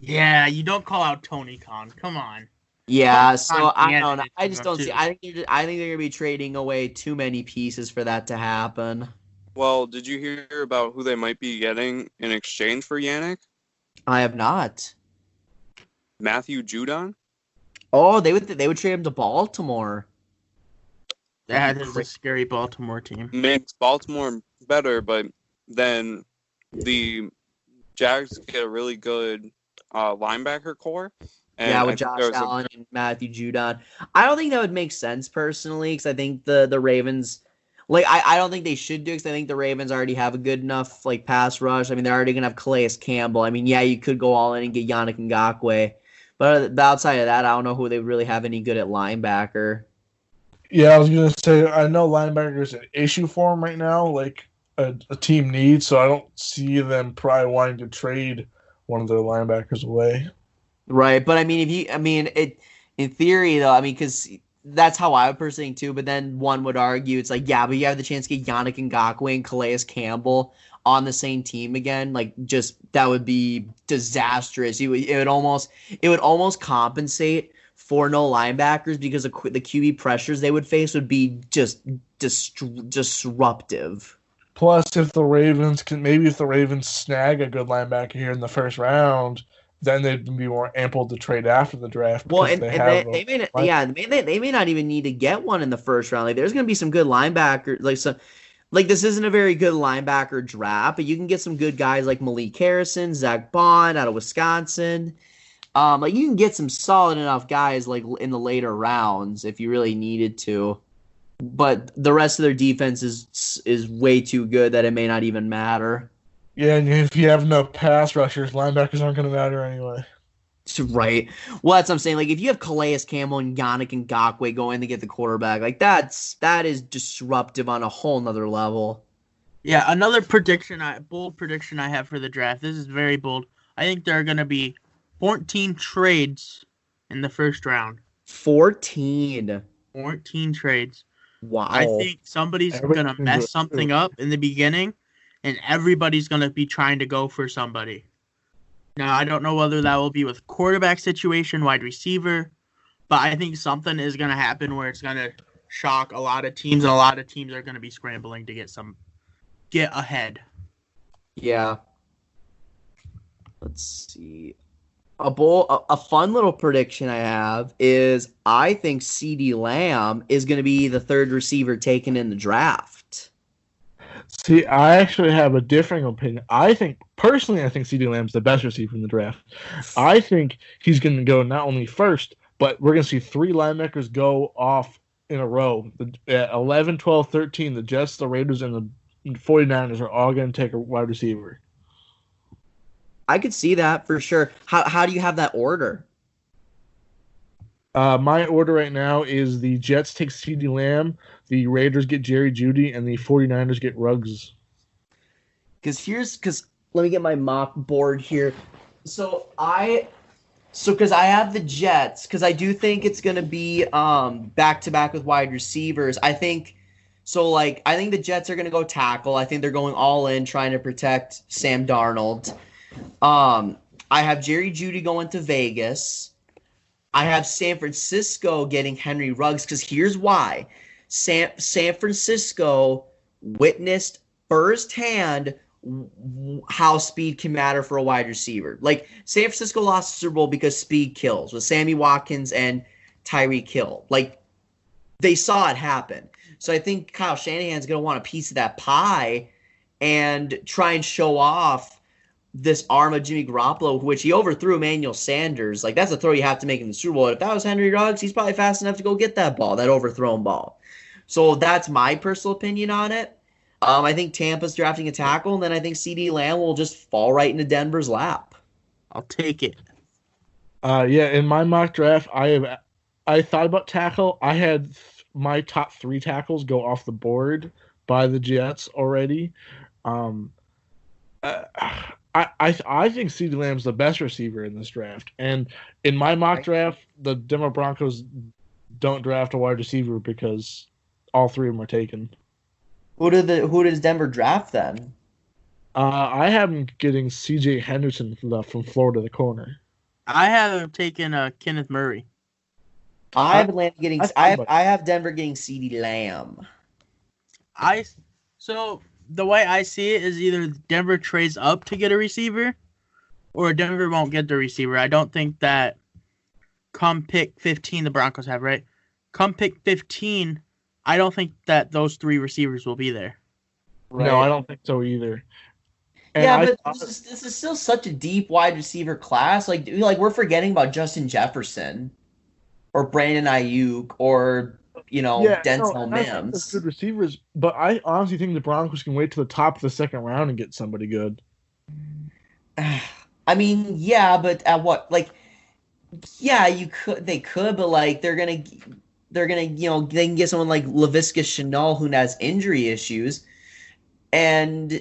Yeah, you don't call out Tony Khan. Come on. Yeah, so I don't know. I just don't see. I think they're going to be trading away too many pieces for that to happen. Well, did you hear about who they might be getting in exchange for Yannick? I have not. Matthew Judon? Oh, they would trade him to Baltimore. That is a scary Baltimore team. Makes Baltimore better, but then the Jags get a really good linebacker core. And with Josh Allen and Matthew Judon. I don't think that would make sense personally, because I think the Ravens, I don't think they should do it, because I think the Ravens already have a good enough pass rush. I mean, they're already gonna have Calais Campbell. I mean, yeah, you could go all in and get Yannick Ngakoue, but outside of that, I don't know who they really have any good at linebacker. Yeah, I was going to say, I know linebacker is an issue for them right now, a team needs, so I don't see them probably wanting to trade one of their linebackers away. Right, but I mean, in theory, though, I mean, because that's how I would personally think too, but then one would argue, it's but you have the chance to get Yannick Ngakoue and Calais Campbell on the same team again, that would be disastrous. It would almost compensate for no linebackers, because the QB pressures they would face would be just disruptive. Plus, if the Ravens snag a good linebacker here in the first round, then they'd be more ample to trade after the draft. Well, Because they may not even need to get one in the first round. Like, there's going to be some good linebackers. Like this isn't a very good linebacker draft, but you can get some good guys like Malik Harrison, Zach Bond out of Wisconsin. Like you can get some solid enough guys like in the later rounds if you really needed to. But the rest of their defense is way too good that it may not even matter. Yeah, and if you have no pass rushers, linebackers aren't going to matter anyway. Right. Well, that's what I'm saying. Like, if you have Calais Campbell and Yannick Ngakoue going to get the quarterback, like that is disruptive on a whole nother level. Yeah, another bold prediction I have for the draft. This is very bold. I think there are going to be 14 trades in the first round. 14 trades. Wow. I think somebody's going to mess something up in the beginning, and everybody's going to be trying to go for somebody. Now, I don't know whether that will be with quarterback situation, wide receiver, but I think something is going to happen where it's going to shock a lot of teams, and a lot of teams are going to be scrambling to get ahead. Yeah. Let's see. A fun little prediction I have is I think CeeDee Lamb is going to be the third receiver taken in the draft. See, I actually have a differing opinion. I think CeeDee Lamb's the best receiver in the draft. I think he's going to go not only first, but we're going to see 3 linebackers go off in a row. At 11, 12, 13, the Jets, the Raiders, and the 49ers are all going to take a wide receiver. I could see that for sure. How do you have that order? My order right now is the Jets take CeeDee Lamb, the Raiders get Jerry Jeudy, and the 49ers get Ruggs. Because let me get my mock board here. Because I have the Jets, because I do think it's going to be back-to-back with wide receivers. I think the Jets are going to go tackle. I think they're going all in trying to protect Sam Darnold. I have Jerry Jeudy going to Vegas. I have San Francisco getting Henry Ruggs because here's why. San Francisco witnessed firsthand how speed can matter for a wide receiver. Like, San Francisco lost the Super Bowl because speed kills with Sammy Watkins and Tyreek Hill. Like, they saw it happen. So I think Kyle Shanahan's going to want a piece of that pie and try and show off this arm of Jimmy Garoppolo, which he overthrew Emmanuel Sanders. Like, that's a throw you have to make in the Super Bowl. If that was Henry Ruggs, he's probably fast enough to go get that ball, that overthrown ball. So that's my personal opinion on it. I think Tampa's drafting a tackle, and then I think CeeDee Lamb will just fall right into Denver's lap. I'll take it. Yeah, in my mock draft, I thought about tackle. I had my top 3 tackles go off the board by the Jets already. I think CeeDee Lamb's the best receiver in this draft. And in my mock draft, the Denver Broncos don't draft a wide receiver because all 3 of them are taken. Who does Denver draft then? I have him getting C.J. Henderson from Florida, the corner. I have him taking Kenneth Murray. I have Denver getting CeeDee Lamb. So the way I see it is either Denver trades up to get a receiver, or Denver won't get the receiver. I don't think that come pick 15, the Broncos have, right? Come pick 15, I don't think that those 3 receivers will be there. Right. No, I don't think so either. And but this is still such a deep wide receiver class. Like we're forgetting about Justin Jefferson or Brandon Ayuk or Denzel Mims. Good receivers, but I honestly think the Broncos can wait to the top of the second round and get somebody good. I mean, yeah, but at what? Like, yeah, they could, but like they're gonna they can get someone like Laviska Shenault who has injury issues, and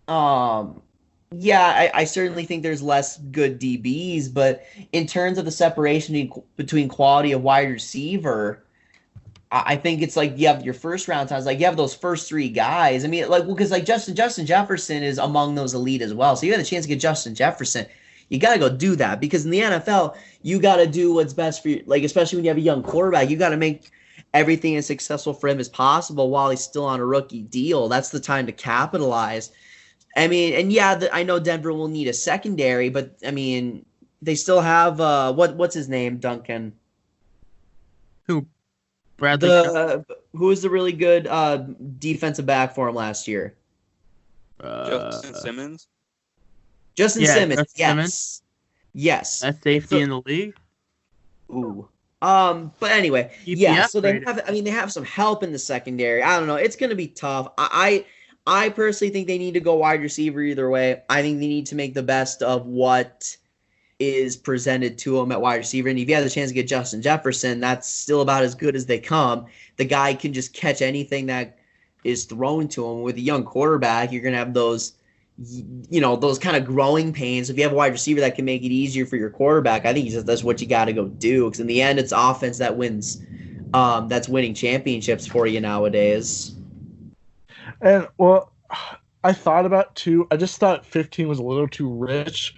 yeah, I certainly think there's less good DBs, but in terms of the separation between quality of wide receiver, I think it's like you have your first round times, like you have those first 3 guys. I mean, because Justin Jefferson is among those elite as well. So you have the chance to get Justin Jefferson. You got to go do that because in the NFL, you got to do what's best for you. Like, especially when you have a young quarterback, you got to make everything as successful for him as possible while he's still on a rookie deal. That's the time to capitalize. I mean, and I know Denver will need a secondary, but I mean, they still have what's his name, Duncan? Who? Bradley Chubb? Who was the really good defensive back for him last year? Justin Simmons. Justin Simmons. Justin Yes. Simmons. Yes. Best safety in the league. Ooh. But anyway, EPF so they rated. they have some help in the secondary. I don't know. It's going to be tough. I personally think they need to go wide receiver either way. I think they need to make the best of what is presented to them at wide receiver. And if you have the chance to get Justin Jefferson, that's still about as good as they come. The guy can just catch anything that is thrown to him. With a young quarterback, you're going to have those kind of growing pains. If you have a wide receiver that can make it easier for your quarterback, I think that's what you got to go do. Because in the end, it's offense that wins. That's winning championships for you nowadays. And well, I thought about too. I just thought 15 was a little too rich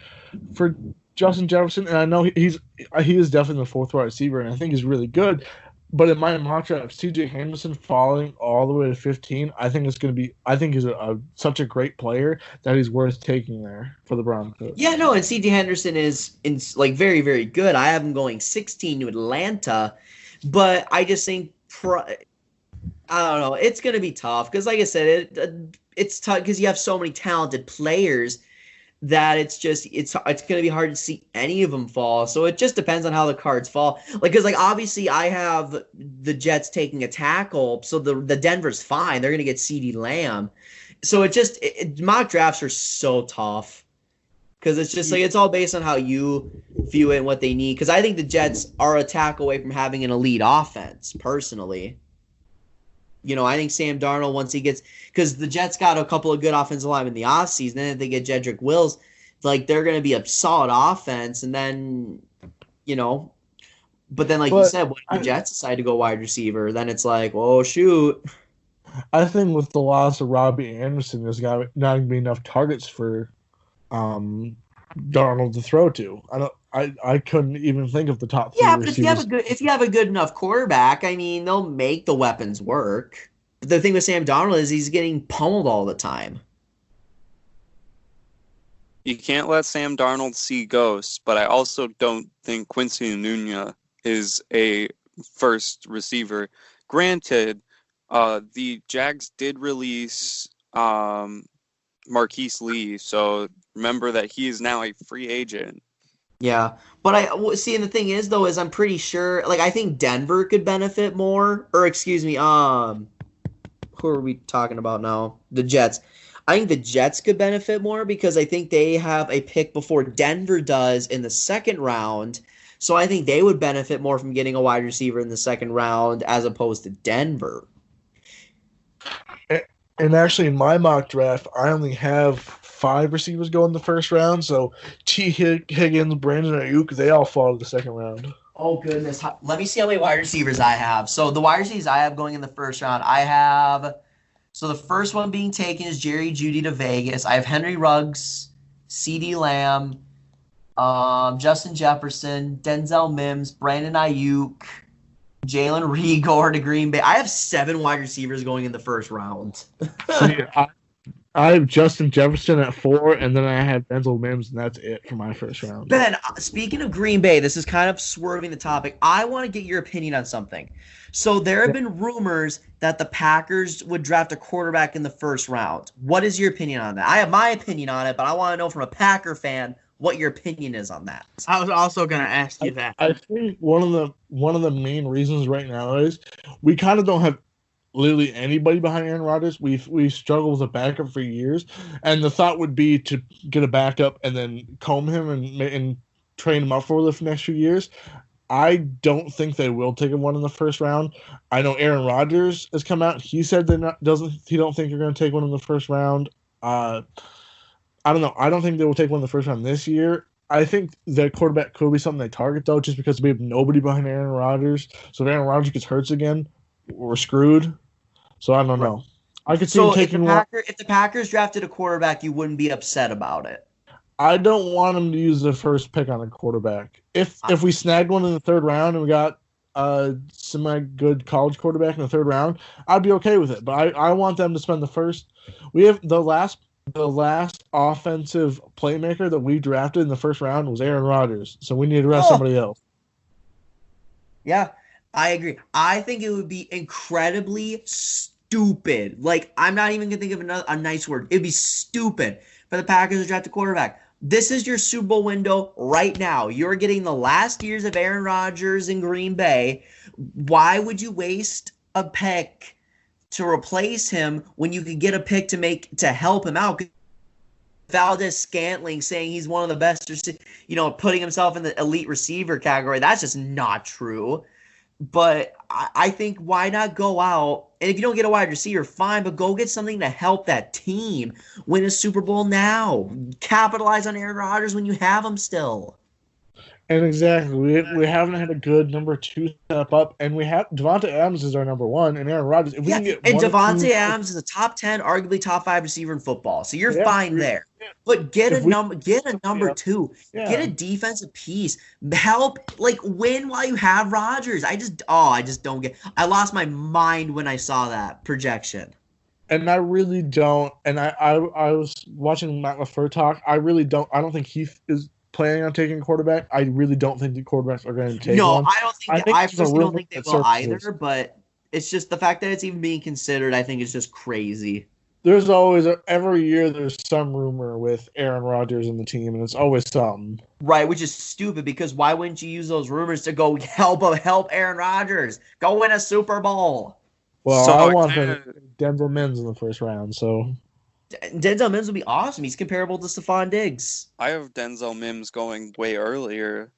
for Justin Jefferson, and I know he is definitely the fourth wide receiver, and I think he's really good. But in my mock draft, C.J. Henderson falling all the way to 15, I think he's such a great player that he's worth taking there for the Broncos. Yeah, no, and C.J. Henderson is very, very good. I have him going 16 to Atlanta, but I just think I don't know. It's going to be tough because, like I said, it's tough because you have so many talented players that it's going to be hard to see any of them fall. So it just depends on how the cards fall. Because obviously I have the Jets taking a tackle, so the Denver's fine. They're going to get CeeDee Lamb. So mock drafts are so tough because it's just it's all based on how you view it and what they need. Because I think the Jets are a tackle away from having an elite offense, personally. I think Sam Darnold, once he gets – because the Jets got a couple of good offensive linemen in the offseason. Then if they get Jedrick Wills, they're going to be a solid offense. And then, but then you said, when the Jets decide to go wide receiver, then it's like, oh, shoot. I think with the loss of Robbie Anderson, there's not going to be enough targets for Darnold to throw to. I couldn't even think of the top three receivers. But if you have a good enough quarterback, I mean, they'll make the weapons work. But the thing with Sam Darnold is he's getting pummeled all the time. You can't let Sam Darnold see ghosts, but I also don't think Quincy Enunwa is a first receiver. Granted, the Jags did release Marquise Lee, so remember that he is now a free agent. Yeah, but and the thing is, though, is I'm pretty sure, I think Denver could benefit more, or excuse me, who are we talking about now? The Jets. I think the Jets could benefit more because I think they have a pick before Denver does in the second round, so I think they would benefit more from getting a wide receiver in the second round as opposed to Denver. And actually, in my mock draft, I only have 5 receivers go in the first round. So T. Higgins, Brandon Ayuk, they all fall to the second round. Oh, goodness. Let me see how many wide receivers I have. So the wide receivers I have going in the first round, I have – so the first one being taken is Jerry Jeudy to Vegas. I have Henry Ruggs, CeeDee Lamb, Justin Jefferson, Denzel Mims, Brandon Ayuk, Jalen Reagor to Green Bay. I have 7 wide receivers going in the first round. I have Justin Jefferson at 4, and then I have Denzel Mims, and that's it for my first round. Ben, speaking of Green Bay, this is kind of swerving the topic. I want to get your opinion on something. So there have been rumors that the Packers would draft a quarterback in the first round. What is your opinion on that? I have my opinion on it, but I want to know from a Packer fan what your opinion is on that. I was also going to ask you that. I think one of the main reasons right now is we kind of don't have literally anybody behind Aaron Rodgers. We've struggled with a backup for years, and the thought would be to get a backup and then comb him and train him up for the next few years. I don't think they will take one in the first round. I know Aaron Rodgers has come out. He said he don't think they're going to take one in the first round. I don't know. I don't think they will take one in the first round this year. I think the quarterback could be something they target, though, just because we have nobody behind Aaron Rodgers. So if Aaron Rodgers gets hurt again, we're screwed. So I don't know. I could see him taking one. If the Packers drafted a quarterback, you wouldn't be upset about it. I don't want them to use the first pick on a quarterback. If we snagged one in the third round and we got a semi-good college quarterback in the third round, I'd be okay with it. But I want them to spend the first. We have the last the last offensive playmaker that we drafted in the first round was Aaron Rodgers. So we need to rest somebody else. Yeah, I agree. I think it would be incredibly stupid. Like, I'm not even going to think of a nice word. It'd be stupid for the Packers to draft a quarterback. This is your Super Bowl window right now. You're getting the last years of Aaron Rodgers in Green Bay. Why would you waste a pick to replace him when you could get a pick to help him out? Valdez-Scantling saying he's one of the best, putting himself in the elite receiver category. That's just not true. But I think why not go out, and if you don't get a wide receiver, fine, but go get something to help that team win a Super Bowl now. Capitalize on Aaron Rodgers when you have him still. And exactly, we haven't had a good number 2 step up, and we have Devontae Adams is our number 1, and Aaron Rodgers. If we can get and Devontae Adams is a top 10, arguably top 5 receiver in football, so you're fine there. But get a number 2, get a defensive piece, help win while you have Rodgers. I just don't get. I lost my mind when I saw that projection. And I really don't. And I was watching Matt LaFleur talk. I don't think he is planning on taking a quarterback. I really don't think the quarterbacks are going to take one. No, I personally don't think they will either, but it's just the fact that it's even being considered, I think, is just crazy. There's always, every year, there's some rumor with Aaron Rodgers in the team, and it's always something. Right, which is stupid, because why wouldn't you use those rumors to go help Aaron Rodgers? Go win a Super Bowl. Well, I want Denzel Mims in the first round, so... Denzel Mims would be awesome. He's comparable to Stephon Diggs. I have Denzel Mims going way earlier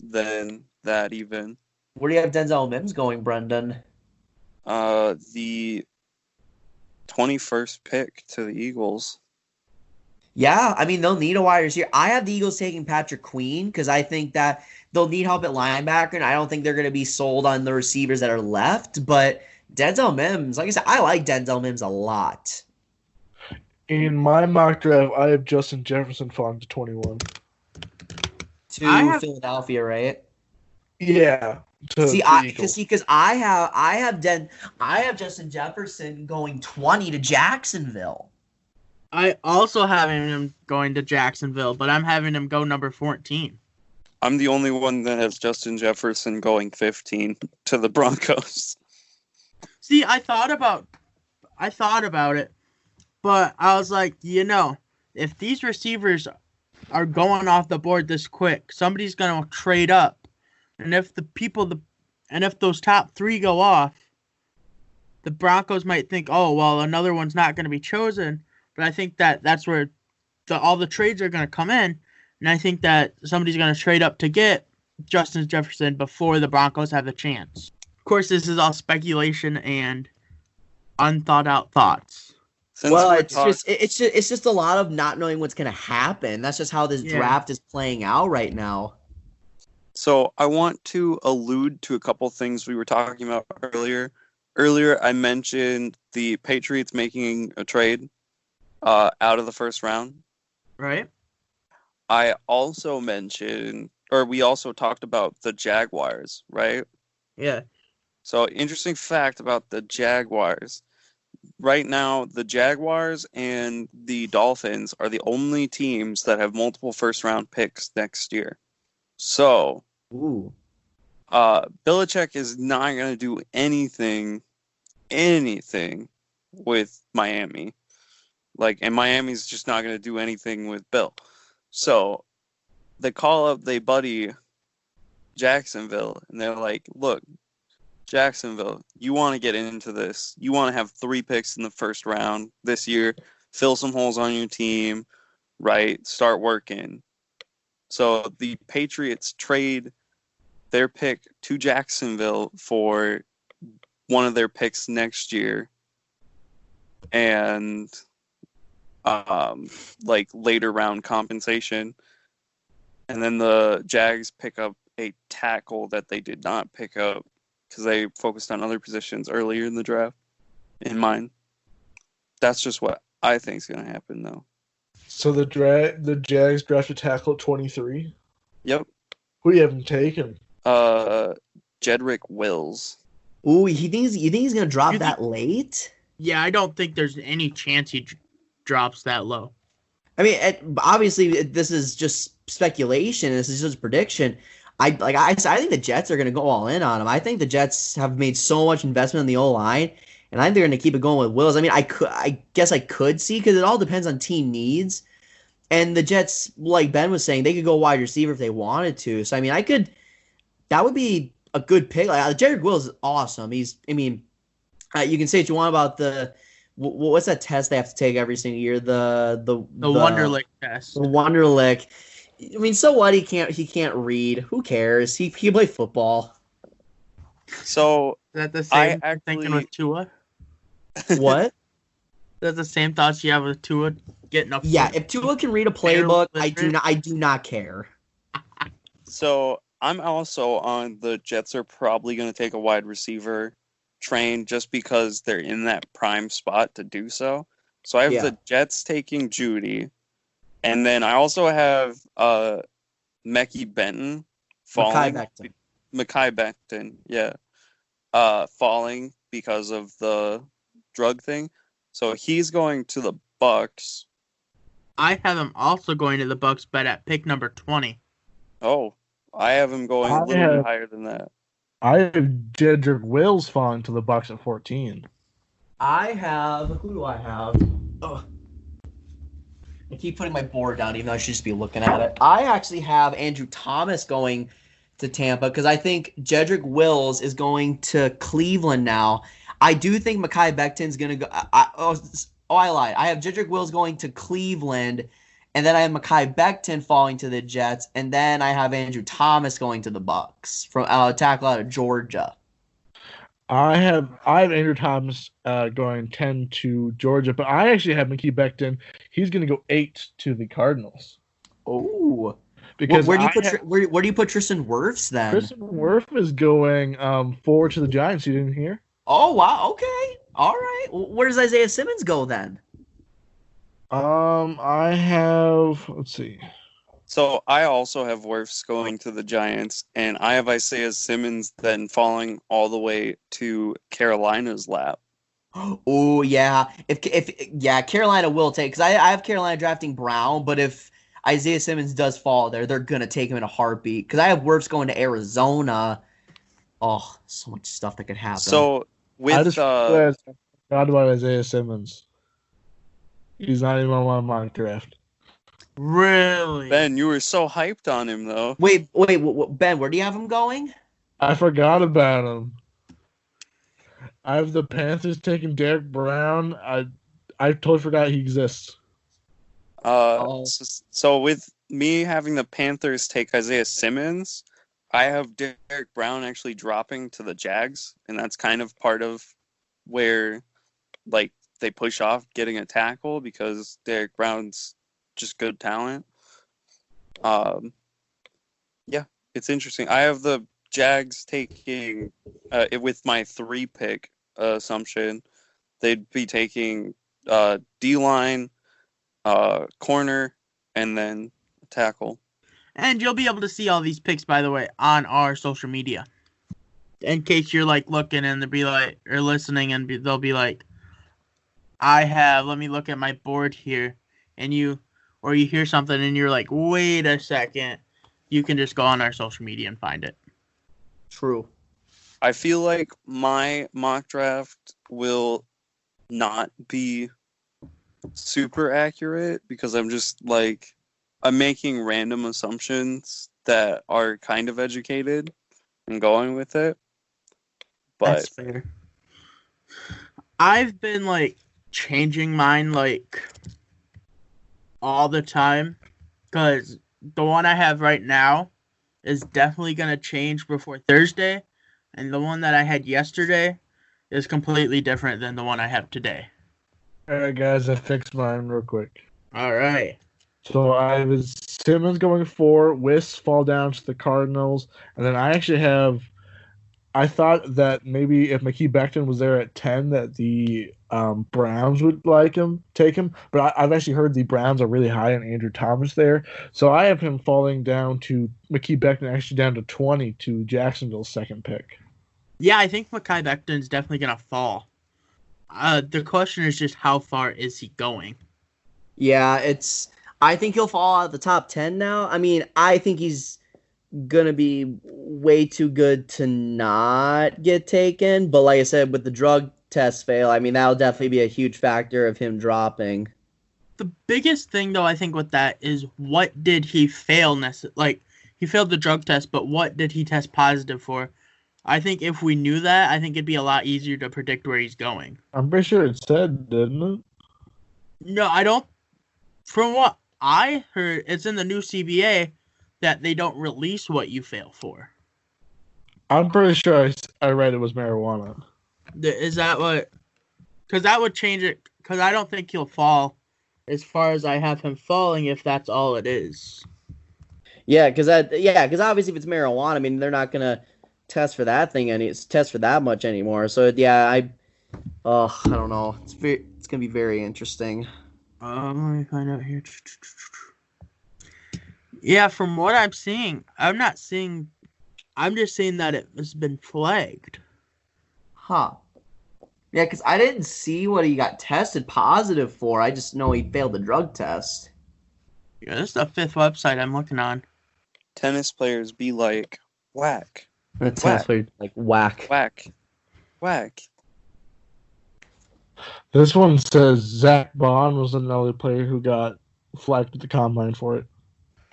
than that even. Where do you have Denzel Mims going, Brendan? The 21st pick to the Eagles. Yeah, I mean, they'll need a wide receiver. I have the Eagles taking Patrick Queen because I think that they'll need help at linebacker, and I don't think they're going to be sold on the receivers that are left. But Denzel Mims, like I said, I like Denzel Mims a lot. In my mock draft, I have Justin Jefferson falling to 21. To Philadelphia, right? Yeah. Because I have Justin Jefferson going 20 to Jacksonville. I also have him going to Jacksonville, but I'm having him go number 14. I'm the only one that has Justin Jefferson going 15 to the Broncos. See, I thought about it, but I was like, if these receivers are going off the board this quick, somebody's going to trade up. And if if those top 3 go off, the Broncos might think, oh, well, another one's not going to be chosen. But I think that's where all the trades are going to come in. And I think that somebody's going to trade up to get Justin Jefferson before the Broncos have the chance. Of course, this is all speculation and unthought out thoughts. It's just a lot of not knowing what's going to happen. That's just how this draft is playing out right now. So I want to allude to a couple things we were talking about earlier. Earlier, I mentioned the Patriots making a trade out of the first round. Right. I also we also talked about the Jaguars, right? Yeah. So, interesting fact about the Jaguars. Right now, the Jaguars and the Dolphins are the only teams that have multiple first-round picks next year. So, Belichick is not going to do anything with Miami. And Miami's just not going to do anything with Bill. So, they call up their buddy Jacksonville, and they're like, look, Jacksonville, you want to get into this. You want to have 3 picks in the first round this year, fill some holes on your team, right? Start working. So the Patriots trade their pick to Jacksonville for one of their picks next year. And later round compensation. And then the Jags pick up a tackle that they did not pick up because they focused on other positions earlier in the draft. In mine, that's just what I think is going to happen, though. So the Jags drafted tackle at 23. Yep. Who do you have them taking? Jedrick Wills. Ooh, you think he's going to drop that late? Yeah, I don't think there's any chance drops that low. I mean, obviously, this is just speculation. This is just prediction. I think the Jets are going to go all in on him. I think the Jets have made so much investment in the O-line, and I think they're going to keep it going with Wills. I mean, I guess I could see, because it all depends on team needs. And the Jets, like Ben was saying, they could go wide receiver if they wanted to. So, I mean, that would be a good pick. Like, Jedrick Wills is awesome. You can say what you want about what's that test they have to take every single year? The Wonderlic test. The Wonderlic. I mean, so what? He can't read. Who cares? He play football. So is that the same thinking with Tua? What? That's the same thoughts you have with Tua getting up. Yeah, if Tua can read a playbook, I do not care. So I'm also on the Jets are probably going to take a wide receiver train just because they're in that prime spot to do so. So I have the Jets taking Judy, and then I also have Mekhi Benton falling. Mekhi Becton, yeah. Falling because of the drug thing. So he's going to the Bucks. I have him also going to the Bucks, but at pick number 20. Oh, I have him going a little bit higher than that. I have Jedrick Wills falling to the Bucks at 14. Who do I have? Oh. I keep putting my board down, even though I should just be looking at it. I actually have Andrew Thomas going to Tampa, because I think Jedrick Wills is going to Cleveland now. I do think Mekhi Becton's going to go. I lied. I have Jedrick Wills going to Cleveland, and then I have Mekhi Becton falling to the Jets, and then I have Andrew Thomas going to the Bucks from tackle out of Georgia. I have Andrew Thomas going 10 to Georgia, but I actually have Mekhi Becton. He's going to go 8 to the Cardinals. Oh, because where do you put Tristan Wirfs then? Tristan Wirfs is going 4 to the Giants. You didn't hear? Oh wow. Okay. All right. Where does Isaiah Simmons go then? I have. Let's see. So I also have Wirfs going to the Giants, and I have Isaiah Simmons then falling all the way to Carolina's lap. Oh yeah, if Carolina will take, because I have Carolina drafting Brown, but if Isaiah Simmons does fall there, they're gonna take him in a heartbeat. Because I have Wirfs going to Arizona. Oh, so much stuff that could happen. So with forgot about Isaiah Simmons. He's not even on my mock draft. Really? Ben, you were so hyped on him, though. Wait, Ben, where do you have him going? I forgot about him. I have the Panthers taking Derek Brown. I totally forgot he exists. So with me having the Panthers take Isaiah Simmons, I have Derek Brown actually dropping to the Jags, and that's kind of part of where, like, they push off getting a tackle because Derek Brown's just good talent. Yeah, it's interesting. I have the Jags taking with my 3-pick assumption. They'd be taking D-line, corner, and then tackle. And you'll be able to see all these picks, by the way, on our social media. In case you're like looking and they'll be like, or listening, and they'll be like, let me look at my board here, and you hear something and you're like, wait a second, you can just go on our social media and find it. True. I feel like my mock draft will not be super accurate because I'm making random assumptions that are kind of educated and going with it. But that's fair. I've been changing mine all the time because the one I have right now is definitely going to change before Thursday, and the one that I had yesterday is completely different than the one I have today. All right, guys, I fixed mine real quick. All right. So I have Simmons going 4, Wiss fall down to the Cardinals, and then I thought that maybe if Mekhi Becton was there at 10, that the Browns would take him. But I've actually heard the Browns are really high on Andrew Thomas there. So I have him falling down to Mekhi Becton, actually down to 20 to Jacksonville's 2nd pick. Yeah, I think Mekhi Becton's definitely going to fall. The question is just how far is he going? Yeah, I think he'll fall out of the top 10 now. I mean, I think he's gonna be way too good to not get taken. But like I said, with the drug test fail, I mean that'll definitely be a huge factor of him dropping. The biggest thing, though, I think with that is what did he fail? Like, he failed the drug test, but what did he test positive for? I think if we knew that, I think it'd be a lot easier to predict where he's going. I'm pretty sure it said, didn't it? No, I don't. From what I heard, it's in the new CBA that they don't release what you fail for. I'm pretty sure I read it was marijuana. Is that what? Because that would change it. Because I don't think he'll fall as far as I have him falling if that's all it is. Yeah, because obviously if it's marijuana, I mean they're not gonna test for that thing test for that much anymore. So yeah, I don't know. It's gonna be very interesting. Let me find out here. Yeah, from what I'm seeing, I'm just seeing that it has been flagged. Huh. Yeah, because I didn't see what he got tested positive for. I just know he failed the drug test. Yeah, this is the 5th website I'm looking on. Tennis players be like, whack, The test for like whack. whack, whack. This one says Zach Bond was another player who got flagged at the combine for it.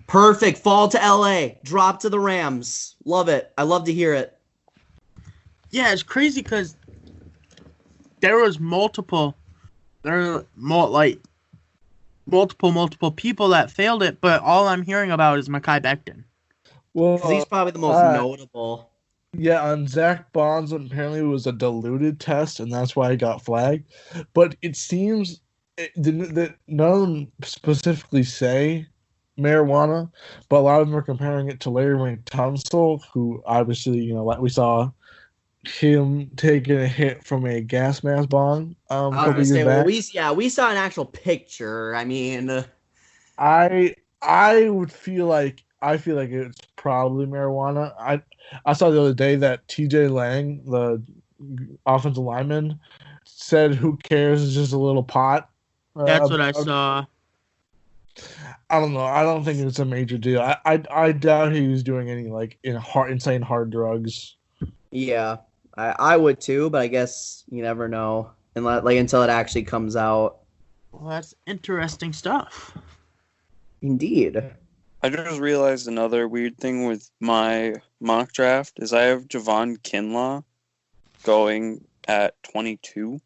Perfect. Fall to LA. Drop to the Rams. Love it. I love to hear it. Yeah, it's crazy because there was multiple people that failed it, but all I'm hearing about is Mekhi Becton. Well, He's probably the most notable. Yeah, on Zach Bonds, apparently it was a diluted test, and that's why he got flagged. But it seems that none of them specifically say marijuana, but a lot of them are comparing it to Larry Tunsil, who obviously, like we saw him taking a hit from a gas mask bong a couple years back. We saw an actual picture. I mean, I feel like it's probably marijuana. I saw the other day that TJ Lang, the offensive lineman, said, "Who cares? It's just a little pot." That's what I saw. I don't know. I don't think it's a major deal. I doubt he was doing any insane hard drugs. yeah, I would too, but I guess you never know until it actually comes out. Well, that's interesting stuff. Indeed. I just realized another weird thing with my mock draft is I have Javon Kinlaw going at 22.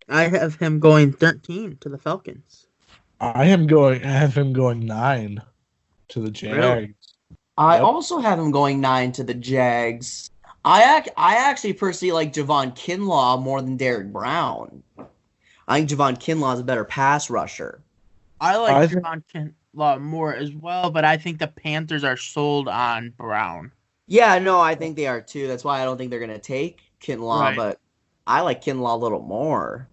I have him going 13 to the Falcons. I have him going 9 to the Jags. Really? I also have him going 9 to the Jags. I actually personally like Javon Kinlaw more than Derek Brown. I think Javon Kinlaw is a better pass rusher. I like Javon Kinlaw more as well, but I think the Panthers are sold on Brown. Yeah, no, I think they are too. That's why I don't think they're going to take Kinlaw, Right. but I like Kinlaw a little more.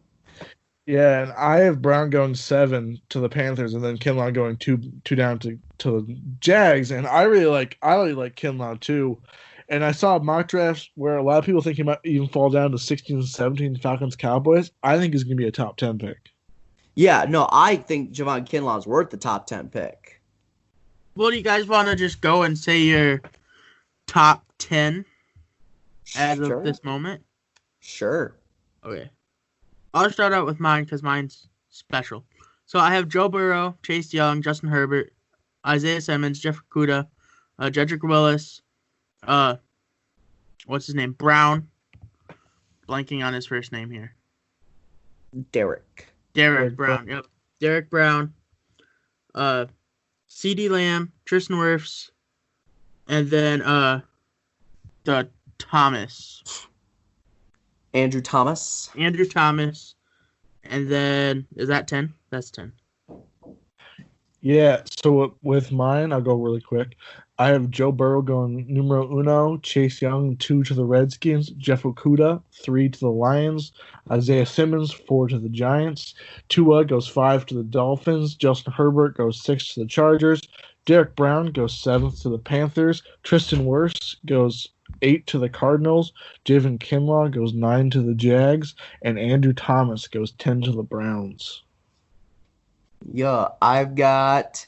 Yeah, and I have Brown going 7 to the Panthers, and then Kinlaw going two down to the Jags. And I really like Kinlaw too. And I saw mock drafts where a lot of people think he might even fall down to 16 and 17 Falcons Cowboys. I think he's going to be a top 10 pick. Yeah, no, I think Javon Kinlaw is worth the top 10 pick. Well, do you guys want to just go and say your top 10 as of this moment? Sure. Okay. I'll start out with mine because mine's special. So I have Joe Burrow, Chase Young, Justin Herbert, Isaiah Simmons, Jeff Okudah, Jedrick Willis, what's his name? Brown. Blanking on his first name here. Derek Brown. Yep. Derek Brown. CeeDee Lamb, Tristan Wirfs, and then the Thomas. Andrew Thomas. And then, is that 10? That's 10. Yeah, so with mine, I'll go really quick. I have Joe Burrow going numero uno, Chase Young 2 to the Redskins, Jeff Okudah 3 to the Lions, Isaiah Simmons 4 to the Giants, Tua goes 5 to the Dolphins, Justin Herbert goes 6 to the Chargers, Derek Brown goes 7th to the Panthers, Tristan Wirfs goes 8 to the Cardinals, Javon Kinlaw goes 9 to the Jags, and Andrew Thomas goes 10 to the Browns. Yeah, I've got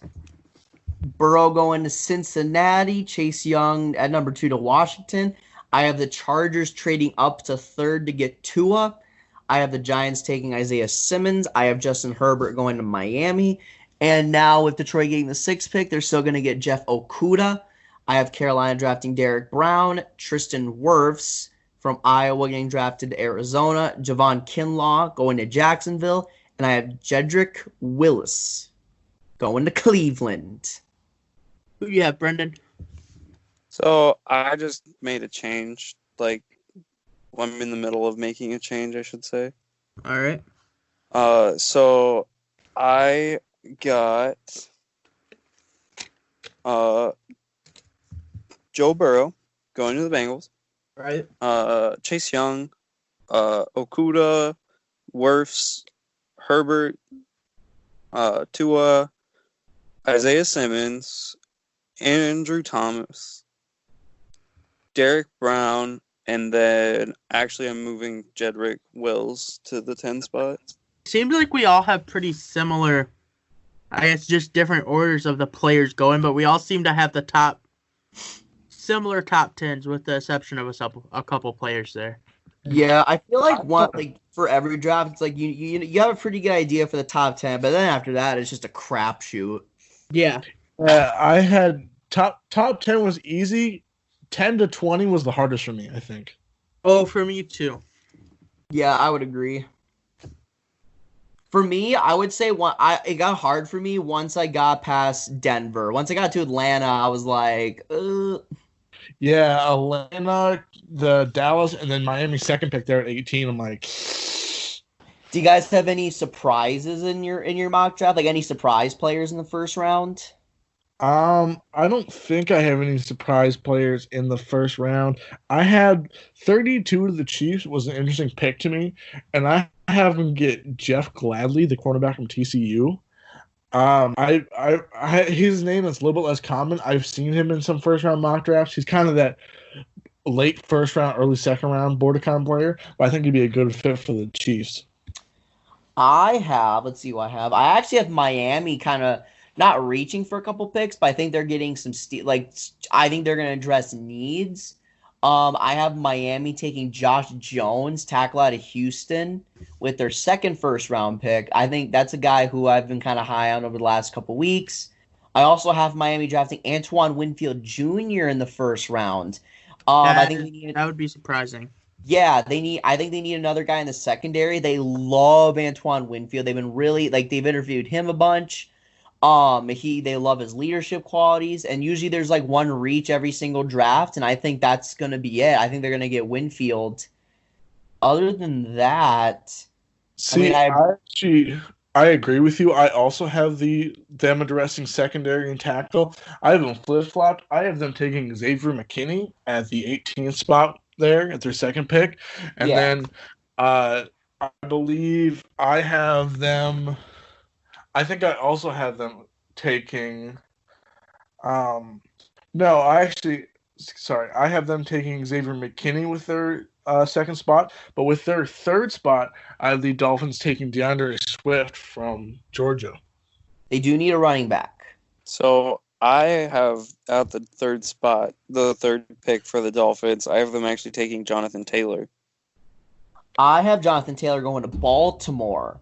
Burrow going to Cincinnati, Chase Young at number 2 to Washington. I have the Chargers trading up to 3rd to get Tua. I have the Giants taking Isaiah Simmons. I have Justin Herbert going to Miami. And now with Detroit getting the 6th pick, they're still going to get Jeff Okuda. I have Carolina drafting Derek Brown, Tristan Wirfs from Iowa getting drafted to Arizona, Javon Kinlaw going to Jacksonville, and I have Jedrick Willis going to Cleveland. Who you have, Brendan? So I just made a change. Like, I'm in the middle of making a change, I should say. All right. So I got Joe Burrow going to the Bengals. Right. Chase Young, Okuda, Wirfs, Herbert, Tua, Isaiah Simmons, Andrew Thomas, Derek Brown, and then actually I'm moving Jedrick Wills to the 10 spot. Seems like we all have pretty similar, I guess, just different orders of the players going, but we all seem to have the similar top 10s with the exception of a couple players there. Yeah, I feel like for every draft, it's like you have a pretty good idea for the top 10, but then after that, it's just a crapshoot. Yeah. I had top 10 was easy. 10 to 20 was the hardest for me, I think. Oh, for me too. Yeah, I would agree. For me, I would say it got hard for me once I got past Denver. Once I got to Atlanta, I was like, Yeah, Atlanta, the Dallas, and then Miami second pick there at 18. I'm like, do you guys have any surprises in your mock draft? Like any surprise players in the first round? I don't think I have any surprise players in the first round. I had 32 to the Chiefs was an interesting pick to me, and I have them get Jeff Gladley, the cornerback from TCU. His name is a little bit less common. I've seen him in some first round mock drafts. He's kind of that late first round, early second round border con player, but I think he'd be a good fit for the Chiefs. Let's see what I have. I actually have Miami kind of not reaching for a couple picks, but I think they're getting some I think they're going to address needs. I have Miami taking Josh Jones, tackle out of Houston, with their second first round pick. I think that's a guy who I've been kind of high on over the last couple weeks. I also have Miami drafting Antoine Winfield Jr. in the first round. I think that would be surprising. Yeah, I think they need another guy in the secondary. They love Antoine Winfield. They've been they've interviewed him a bunch. They love his leadership qualities, and usually there's like one reach every single draft, and I think that's gonna be it. I think they're gonna get Winfield. Other than that, I agree with you. I also have them addressing secondary and tackle. I have them flip-flopped. I have them taking Xavier McKinney at the 18th spot there at their second pick. And then I believe I have them – I think I also have them taking I have them taking Xavier McKinney with their second spot, but with their third spot, I have the Dolphins taking DeAndre Swift from Georgia. They do need a running back. So I have at the third spot, the third pick for the Dolphins, I have them actually taking Jonathan Taylor. I have Jonathan Taylor going to Baltimore.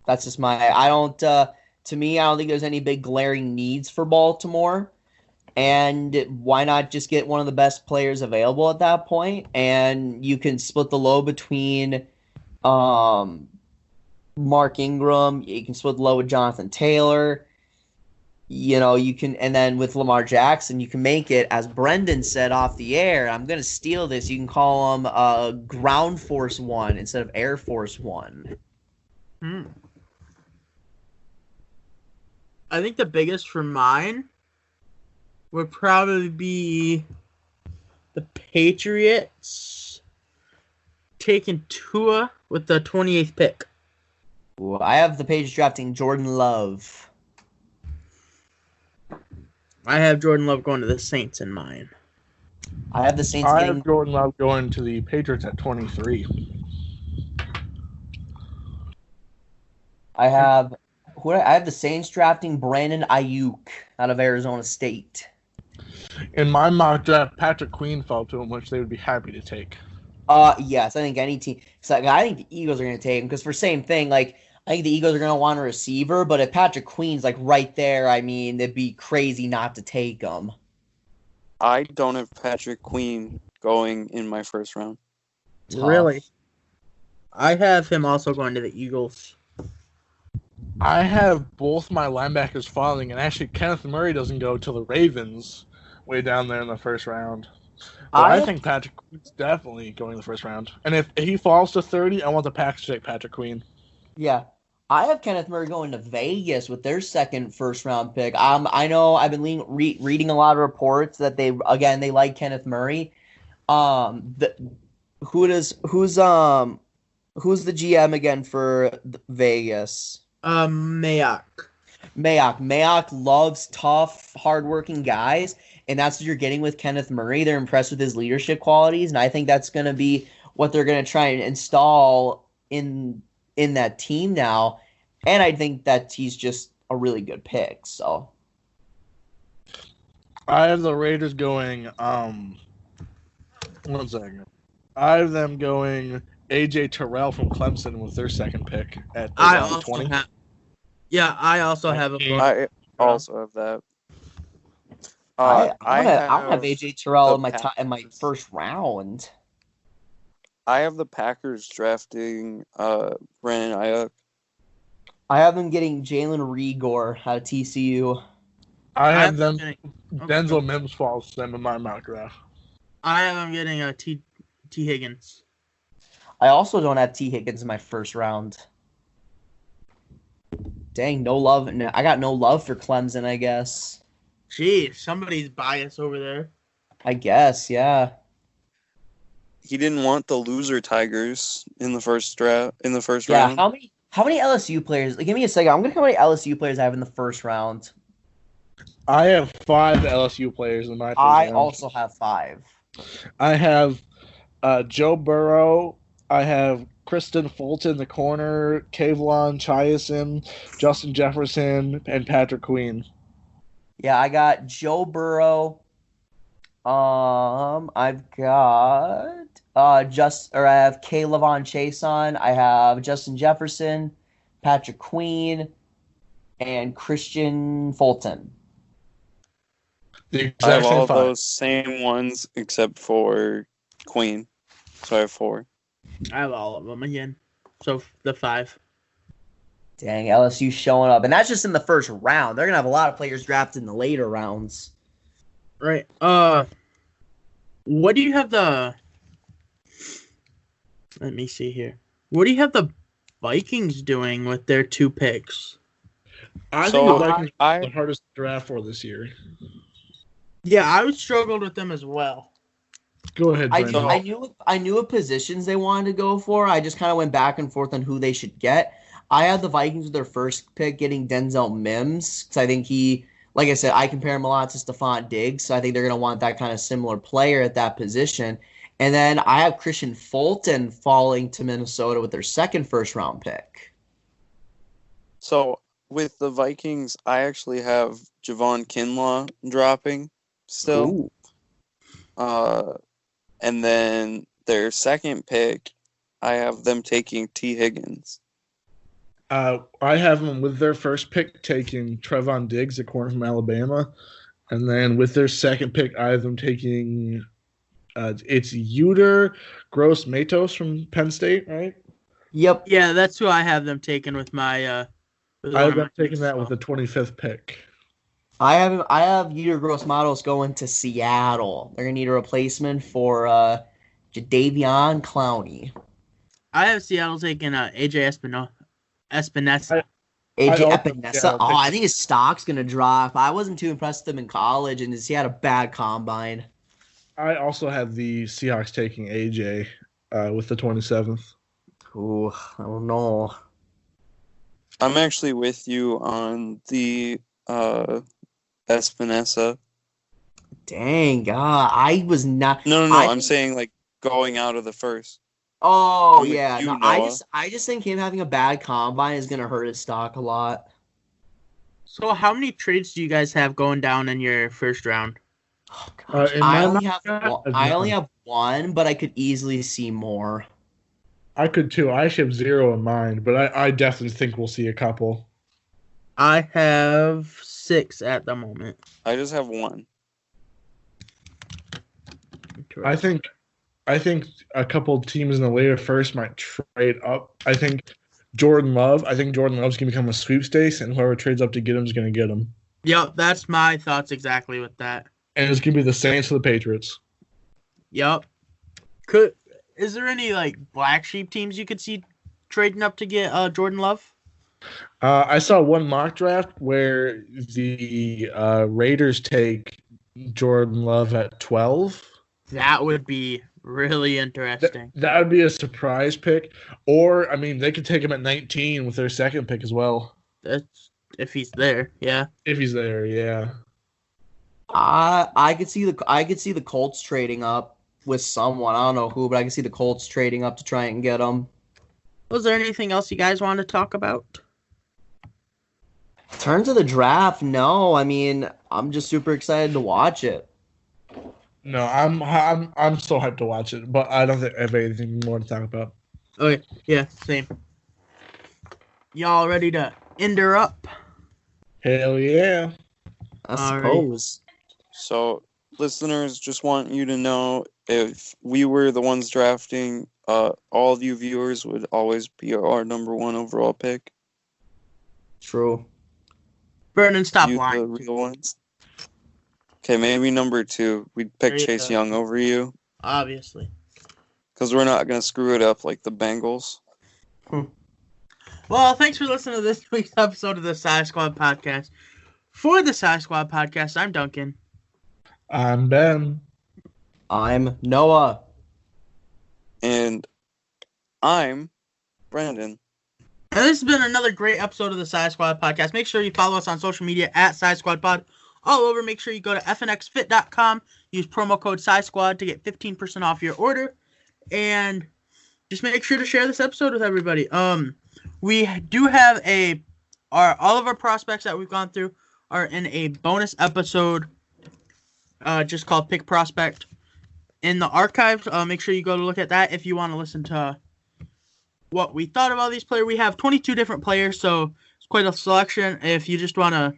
That's just to me, I don't think there's any big glaring needs for Baltimore. And why not just get one of the best players available at that point? And you can split the load between Mark Ingram. You can split the load with Jonathan Taylor. You can, and then with Lamar Jackson, you can make it, as Brendan said off the air, I'm going to steal this. You can call him Ground Force One instead of Air Force One. I think the biggest for mine would probably be the Patriots taking Tua with the 28th pick. Ooh, I have the Patriots drafting Jordan Love. I have Jordan Love going to the Saints in mine. I have the Saints I have Jordan Love going to the Patriots at 23. I have I have the Saints drafting Brandon Ayuk out of Arizona State. In my mock draft, Patrick Queen fell to him, which they would be happy to take. Yes, I think any team. So I think the Eagles are going to take him because for same thing, like I think the Eagles are going to want a receiver, but if Patrick Queen's like right there, I mean, it'd be crazy not to take him. I don't have Patrick Queen going in my first round. Tough. Really? I have him also going to the Eagles. I have both my linebackers falling, and actually Kenneth Murray doesn't go till the Ravens, way down there in the first round. But I think Patrick Queen's definitely going in the first round. And if he falls to 30, I want the Packers to take Patrick Queen. Yeah. I have Kenneth Murray going to Vegas with their second first-round pick. I know I've been reading a lot of reports that they like Kenneth Murray. Who's the GM again for Vegas? Mayock. Mayock loves tough, hardworking guys, and that's what you're getting with Kenneth Murray. They're impressed with his leadership qualities, and I think that's going to be what they're going to try and install in that team now. And I think that he's just a really good pick. So I have the Raiders going. 1 second. I have them going AJ Terrell from Clemson with their second pick at round 20. I also have him. I also have that. I have AJ Terrell in my first round. I have the Packers drafting Brandon Ayuk. I have them getting Jalen Reagor out of TCU. I have them. Denzel Mims falls to them in my mock draft. I have them getting T. Higgins. I also don't have T. Higgins in my first round. Dang, no love. I got no love for Clemson, I guess. Gee, somebody's biased over there. I guess, yeah. He didn't want the loser Tigers in the first round. Yeah, how many LSU players? Give me a second. I'm gonna count how many LSU players I have in the first round. I have 5 LSU players in my first I round. also have 5. I have Joe Burrow. I have Kristen Fulton, the corner, Kavlon Chiasen, Justin Jefferson, and Patrick Queen. Yeah, I got Joe Burrow. I've got I have Kaylavon Chason. I have Justin Jefferson, Patrick Queen, and Christian Fulton. The I have exact all same 5. those same ones except for Queen. So I have 4. I have all of them again. So the 5. Dang, LSU showing up. And that's just in the first round. They're going to have a lot of players drafted in the later rounds. Right. What do you have the... Let me see here. What do you have the Vikings doing with their 2 picks? I think the Vikings are the hardest draft for this year. Yeah, I struggled with them as well. Go ahead, Brandon. I knew what positions they wanted to go for. I just kind of went back and forth on who they should get. I had the Vikings with their first pick getting Denzel Mims because I think he, like I said, I compare him a lot to Stephon Diggs, so I think they're going to want that kind of similar player at that position. And then I have Christian Fulton falling to Minnesota with their second first-round pick. So with the Vikings, I actually have Javon Kinlaw dropping still. And then their second pick, I have them taking T. Higgins. I have them with their first pick taking Trevon Diggs, a corner from Alabama. And then with their second pick, I have them taking it's Uter Gross-Matos from Penn State, right? Yep. Yeah, that's who I have them taking with my... I have them taking that with the 25th pick. I have Uter Gross-Matos going to Seattle. They're going to need a replacement for Jadeveon Clowney. I have Seattle taking AJ Espinosa. AJ Epinesa. I think his stock's going to drop. I wasn't too impressed with him in college, and he had a bad combine. I also have the Seahawks taking AJ with the 27th. Ooh, I don't know. I'm actually with you on the Espinosa. Dang, God. I was not... No, I'm saying, like, going out of the first. Oh, yeah. No, I just think him having a bad combine is going to hurt his stock a lot. So how many trades do you guys have going down in your first round? Oh, gosh. in my I only mock have draft, I only have one, but I could easily see more. I could too. I actually have 0 in mind, but I definitely think we'll see a couple. I have 6 at the moment. I just have one. I think a couple teams in the later first might trade up. I think Jordan Love's going to become a sweepstakes, and whoever trades up to get him is going to get him. Yep, that's my thoughts exactly with that. And it's going to be the Saints or the Patriots. Yep. Is there any like black sheep teams you could see trading up to get Jordan Love? I saw one mock draft where the Raiders take Jordan Love at 12. That would be really interesting. That would be a surprise pick. Or, I mean, they could take him at 19 with their second pick as well. That's if he's there, yeah. If he's there, yeah. I could see the Colts trading up with someone. I don't know who, but I can see the Colts trading up to try and get him. Was there anything else you guys want to talk about? In terms of the draft, no. I mean, I'm just super excited to watch it. No, I'm so hyped to watch it, but I don't think I have anything more to talk about. Okay, yeah, same. Y'all ready to end her up? Hell yeah. I All right. suppose. So, listeners, just want you to know if we were the ones drafting, all of you viewers would always be our number 1 overall pick. True. Vernon, stop You, lying. the real ones. Okay, maybe number 2. We'd pick There you Chase go. Young over you Obviously. because we're not going to screw it up like the Bengals. Well, thanks for listening to this week's episode of the SighSquad Podcast. For the SighSquad Podcast, I'm Duncan. I'm Ben. I'm Noah. And I'm Brandon. And this has been another great episode of the SighSquad Podcast. Make sure you follow us on social media at SighSquadPod. All over, make sure you go to fnxfit.com. Use promo code SighSquad to get 15% off your order. And just make sure to share this episode with everybody. We do have all of our prospects that we've gone through are in a bonus episode just called Pick Prospect in the archives. Make sure you go to look at that if you want to listen to what we thought about these players. We have 22 different players, so it's quite a selection. If you just want to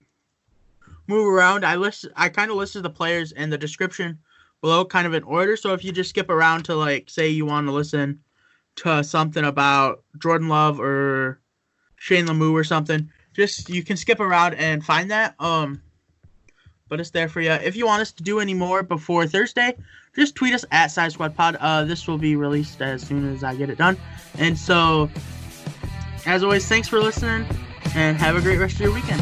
move around, I kind of listed the players in the description below kind of in order. So if you just skip around to, like, say you want to listen to something about Jordan Love or Shane Lemieux or something, you can skip around and find that. But it's there for you. If you want us to do any more before Thursday, just tweet us at SighSquadPod. This will be released as soon as I get it done. And so, as always, thanks for listening, and have a great rest of your weekend.